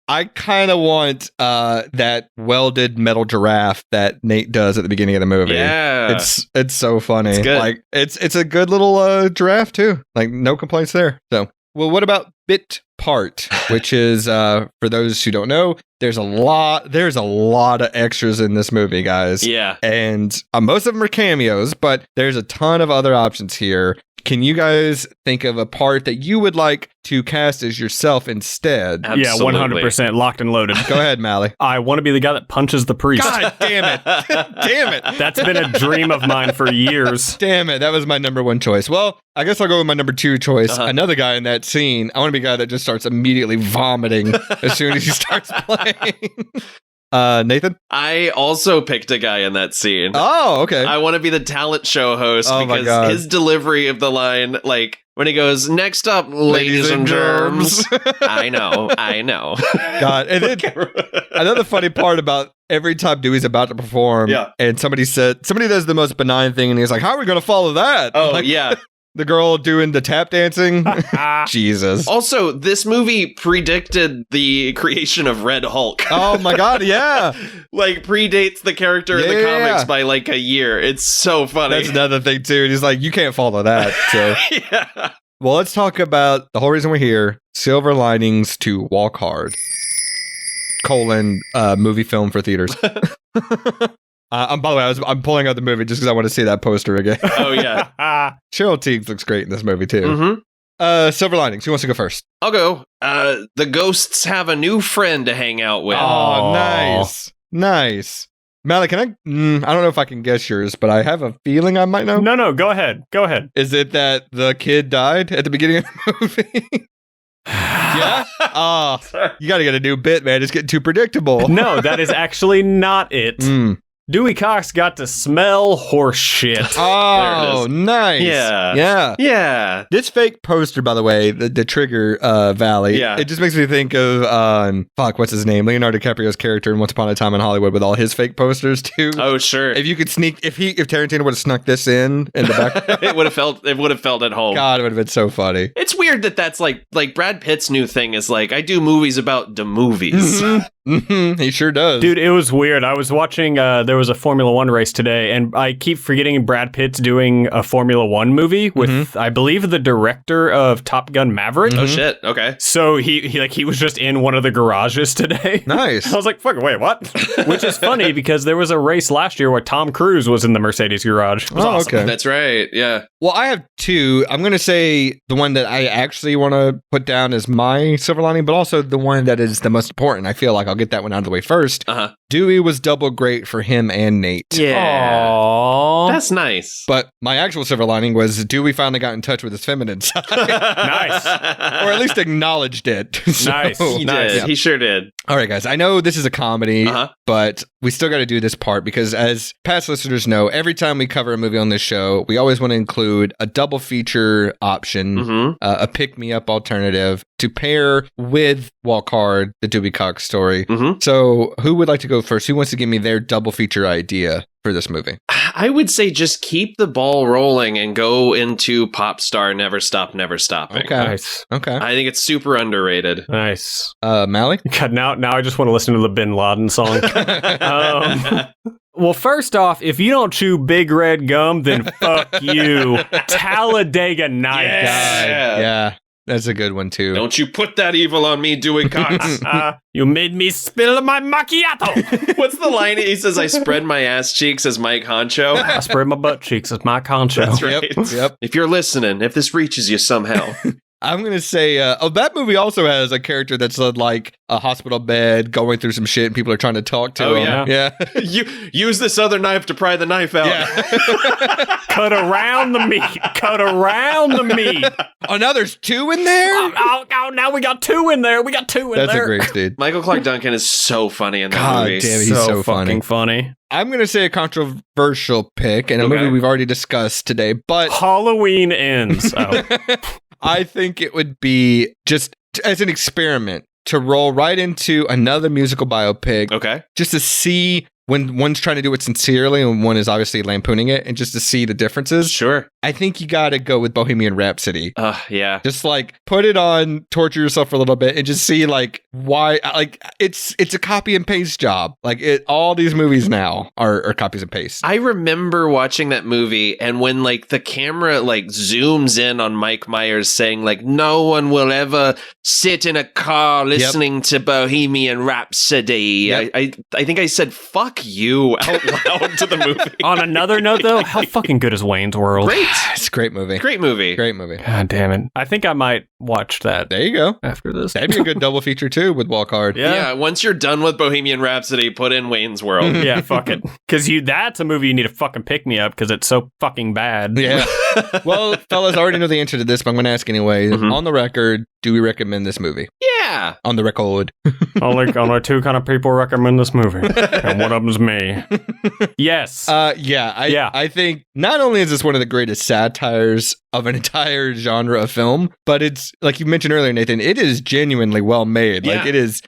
I kind of want that welded metal giraffe that Nate does at the beginning of the movie. Yeah. It's so funny. It's good. Like it's a good little giraffe too. Like no complaints there. So, well, what about bit part, which is for those who don't know, there's a lot of extras in this movie, guys. Yeah. And most of them are cameos, but there's a ton of other options here. Can you guys think of a part that you would like to cast as yourself instead? Absolutely. Yeah, 100% locked and loaded. Go ahead, Mally. I want to be the guy that punches the priest. God damn it. Damn it. That's been a dream of mine for years. Damn it. That was my number one choice. Well, I guess I'll go with my number two choice. Another guy in that scene. I want to be a guy that just starts immediately vomiting as soon as he starts playing. Nathan? I also picked a guy in that scene. Oh, okay. I want to be the talent show host because his delivery of the line, like when he goes, "Next up, ladies and germs." I know. God. And then another funny part about every time Dewey's about to perform and somebody does the most benign thing and he's like, how are we going to follow that? Oh, like, yeah. The girl doing the tap dancing. Jesus. Also, this movie predicted the creation of Red Hulk. Oh my God, yeah. Like, predates the character in the comics by like a year. It's so funny. That's another thing, too. He's like, you can't follow that. So. Yeah. Well, let's talk about the whole reason we're here. Silver linings to Walk Hard. Movie film for theaters. By the way, I'm pulling out the movie just because I want to see that poster again. Oh, yeah. Cheryl Teague looks great in this movie, too. Silver linings. Who wants to go first? I'll go. The ghosts have a new friend to hang out with. Oh, nice. Malik, can I don't know if I can guess yours, but I have a feeling I might know. No, go ahead. Is it that the kid died at the beginning of the movie? Yeah? Oh, you got to get a new bit, man. It's getting too predictable. No, that is actually not it. Dewey Cox got to smell horse shit. Oh, nice. Yeah. This fake poster, by the way, the Trigger Valley, it just makes me think of, what's his name? Leonardo DiCaprio's character in Once Upon a Time in Hollywood with all his fake posters, too. Oh, sure. If you could if Tarantino would have snuck this in the back. it would have felt at home. God, it would have been so funny. It's weird that's like Brad Pitt's new thing is like, I do movies about the movies. He sure does. Dude, it was weird. I was watching, there was a Formula One race today, and I keep forgetting Brad Pitt's doing a Formula One movie with, I believe, the director of Top Gun Maverick. Oh, shit. Okay. So he was just in one of the garages today. Nice. I was like, fuck, wait, what? Which is funny because there was a race last year where Tom Cruise was in the Mercedes garage. It was awesome. Okay. That's right. Yeah. Well, I have two. I'm going to say the one that I actually want to put down as my silver lining, but also the one that is the most important. I feel like I'll get that one out of the way first. Dewey was double great for him and Nate. Yeah. Aww. That's nice. But my actual silver lining was Dewey finally got in touch with his feminine side. Nice. Or at least acknowledged it. Nice. He did. Yeah. He sure did. All right, guys. I know this is a comedy, but we still got to do this part because as past listeners know, every time we cover a movie on this show, we always want to include a double feature option, a pick-me-up alternative to pair with Walk Hard, the Dewey Cox Story. So who would like to go first? Who wants to give me their double feature idea for this movie? I would say just keep the ball rolling and go into Pop Star Never Stop, Never Stopping. Okay. Nice. Okay. I think it's super underrated. Nice. Malik? God, now I just want to listen to the Bin Laden song. Well, first off, if you don't chew big red gum, then fuck you. Talladega Nights. Yeah. That's a good one, too. Don't you put that evil on me, Dewey Cox. You made me spill my macchiato. What's the line? He says, I spread my ass cheeks as Mike Honcho. I spread my butt cheeks as Mike Honcho. That's right. Yep. If you're listening, if this reaches you somehow. I'm going to say, that movie also has a character that's like a hospital bed going through some shit and people are trying to talk to him. Yeah. You use this other knife to pry the knife out. Yeah. Cut around the meat. Cut around the meat. Oh, now there's two in there? Oh, now we got two in there. That's a great dude. Michael Clark Duncan is so funny in that God movie. damn, he's so fucking funny. I'm going to say a controversial pick and a movie we've already discussed today, but Halloween Ends. Oh. I think it would be just as an experiment to roll right into another musical biopic. Okay. Just to see when one's trying to do it sincerely and one is obviously lampooning it and just to see the differences. Sure. I think you got to go with Bohemian Rhapsody. Yeah. Just like put it on, torture yourself for a little bit and just see like why, like it's a copy and paste job. Like all these movies now are copies and paste. I remember watching that movie and when like the camera like zooms in on Mike Myers saying like, no one will ever sit in a car listening to Bohemian Rhapsody. I think I said, fuck you out loud to the movie. On another note though, how fucking good is Wayne's World? Great. It's a great movie. Great movie. Great movie. God damn it. I think I might watch that. There you go. After this. That'd be a good double feature too with Walk Hard. Yeah. Once you're done with Bohemian Rhapsody, put in Wayne's World. Yeah, fuck it. Because that's a movie you need to fucking pick me up because it's so fucking bad. Yeah. Well, fellas, I already know the answer to this, but I'm going to ask anyway. On the record, do we recommend this movie? Yeah. On the record. Only two kind of people recommend this movie. And one of them's me. Yes. I think not only is this one of the greatest satires of an entire genre of film, but it's, like you mentioned earlier, Nathan, it is genuinely well made. Like, it is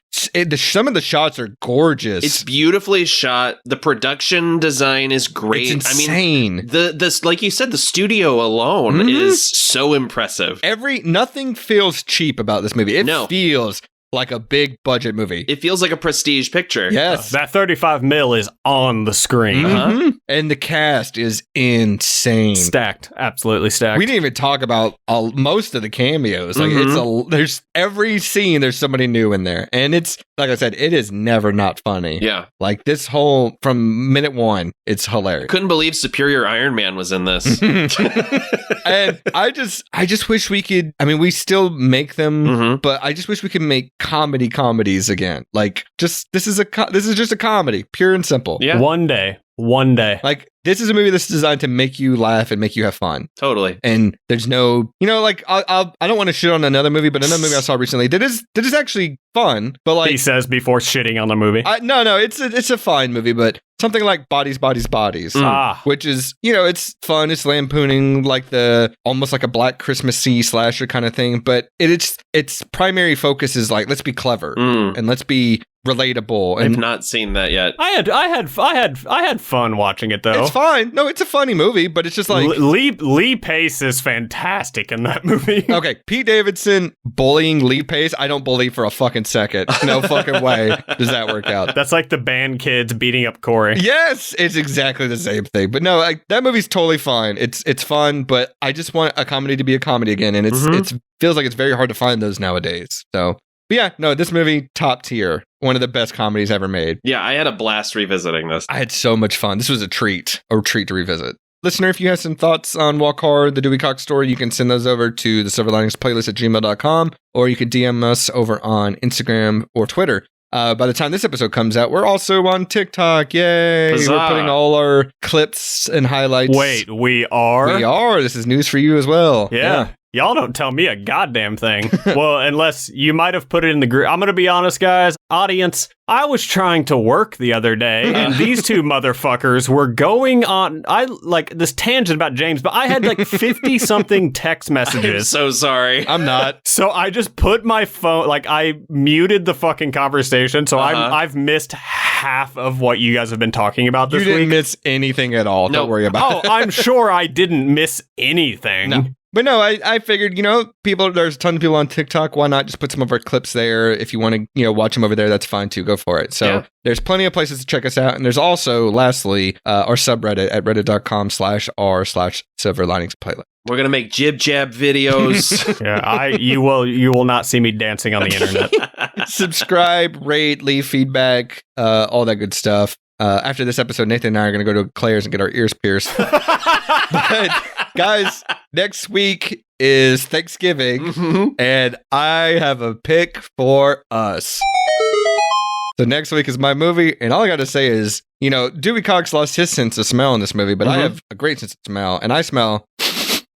some of the shots are gorgeous. It's beautifully shot. The production design is great. It's insane. I mean, the like you said, the studio alone is so impressive. Nothing feels cheap about this movie. It feels like a big budget movie. It feels like a prestige picture. Yes. That 35 mil is on the screen. And the cast is insane. Stacked. Absolutely stacked. We didn't even talk about most of the cameos. Like there's every scene, there's somebody new in there. And it's, like I said, it is never not funny. Yeah. Like this whole, from minute one, it's hilarious. Couldn't believe Superior Iron Man was in this. And I just wish we could, I mean, we still make them, but I just wish we could make comedies again. Like, this is just a comedy, pure and simple. Yeah. One day. Like, this is a movie that's designed to make you laugh and make you have fun. Totally. And there's no, like, I don't want to shit on another movie, but another movie I saw recently that is actually fun. But like he says before shitting on the movie. No, it's a fine movie, but something like Bodies, which is, it's fun. It's lampooning like almost like a Black Christmassy slasher kind of thing, but its primary focus is like, let's be clever and let's be relatable. And I've not seen that yet. I had fun watching it though. It's fine. No, it's a funny movie, but it's just like Lee Pace is fantastic in that movie. Okay, Pete Davidson bullying Lee Pace. I don't believe for a fucking second. No fucking way does that work out. That's like the band kids beating up Corey. Yes, it's exactly the same thing. But no, that movie's totally fine. It's fun, but I just want a comedy to be a comedy again, and it feels like it's very hard to find those nowadays. So. But yeah, no, this movie, top tier. One of the best comedies ever made. Yeah, I had a blast revisiting this. I had so much fun. This was a treat to revisit. Listener, if you have some thoughts on Walk Hard, the Dewey Cox Story, you can send those over to the Silver Linings Playlist at gmail.com, or you can DM us over on Instagram or Twitter. By the time this episode comes out, we're also on TikTok. Yay! Huzzah. We're putting all our clips and highlights. Wait, we are? We are. This is news for you as well. Yeah. Y'all don't tell me a goddamn thing. Well, unless you might have put it in the group. I'm going to be honest, guys. Audience, I was trying to work the other day, and these two motherfuckers were going on, this tangent about James, but I had like 50-something text messages. I'm so sorry. I'm not. So I just put my phone, I muted the fucking conversation, so I've missed half of what you guys have been talking about this week. You didn't miss anything at all. Don't worry about it. Oh, I'm sure I didn't miss anything. No. But no, I figured, there's a ton of people on TikTok. Why not just put some of our clips there? If you want to, watch them over there, that's fine too. Go for it. So there's plenty of places to check us out. And there's also, lastly, our subreddit at reddit.com/r/Silver Linings Playlist. We're going to make jib jab videos. Yeah, you will not see me dancing on the internet. Subscribe, rate, leave feedback, all that good stuff. After this episode, Nathan and I are going to go to Claire's and get our ears pierced. But guys, next week is Thanksgiving, and I have a pick for us. So next week is my movie, and all I got to say is, Dewey Cox lost his sense of smell in this movie, but I have a great sense of smell, and I smell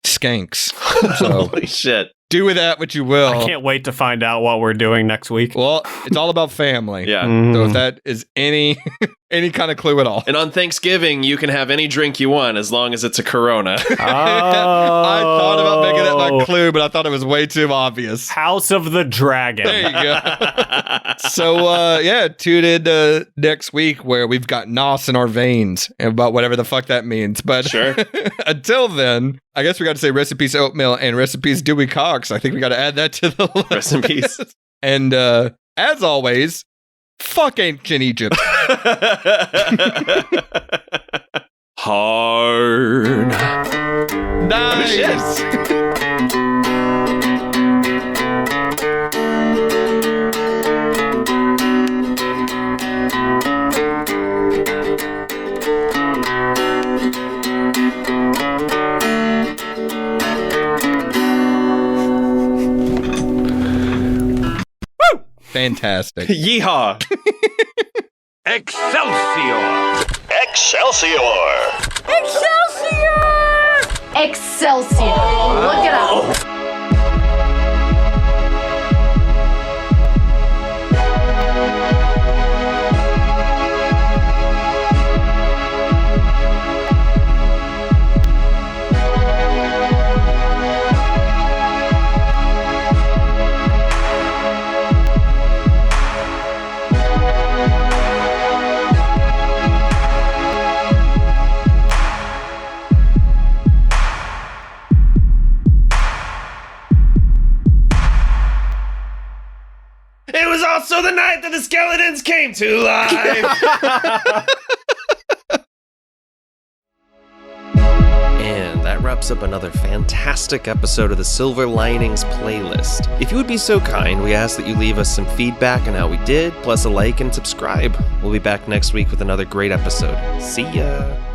skanks. So holy shit. Do with that what you will. I can't wait to find out what we're doing next week. Well, it's all about family. Yeah. So if that is any kind of clue at all. And on Thanksgiving, you can have any drink you want as long as it's a Corona. I thought about making that my clue, but I thought it was way too obvious. House of the Dragon. There you go. So, tune in next week where we've got nos in our veins about whatever the fuck that means. But sure. Until then, I guess we got to say rest in peace oatmeal and rest in peace Dewey Cox. I think we got to add that to the list. Rest in peace. And as always, fuck ancient Egypt. Hard. Nice. Fantastic. Yeehaw. Excelsior! Excelsior! Excelsior! Look it up. It was also the night that the skeletons came to life. And that wraps up another fantastic episode of the Silver Linings playlist. If you would be so kind, we ask that you leave us some feedback on how we did, plus a like and subscribe. We'll be back next week with another great episode. See ya!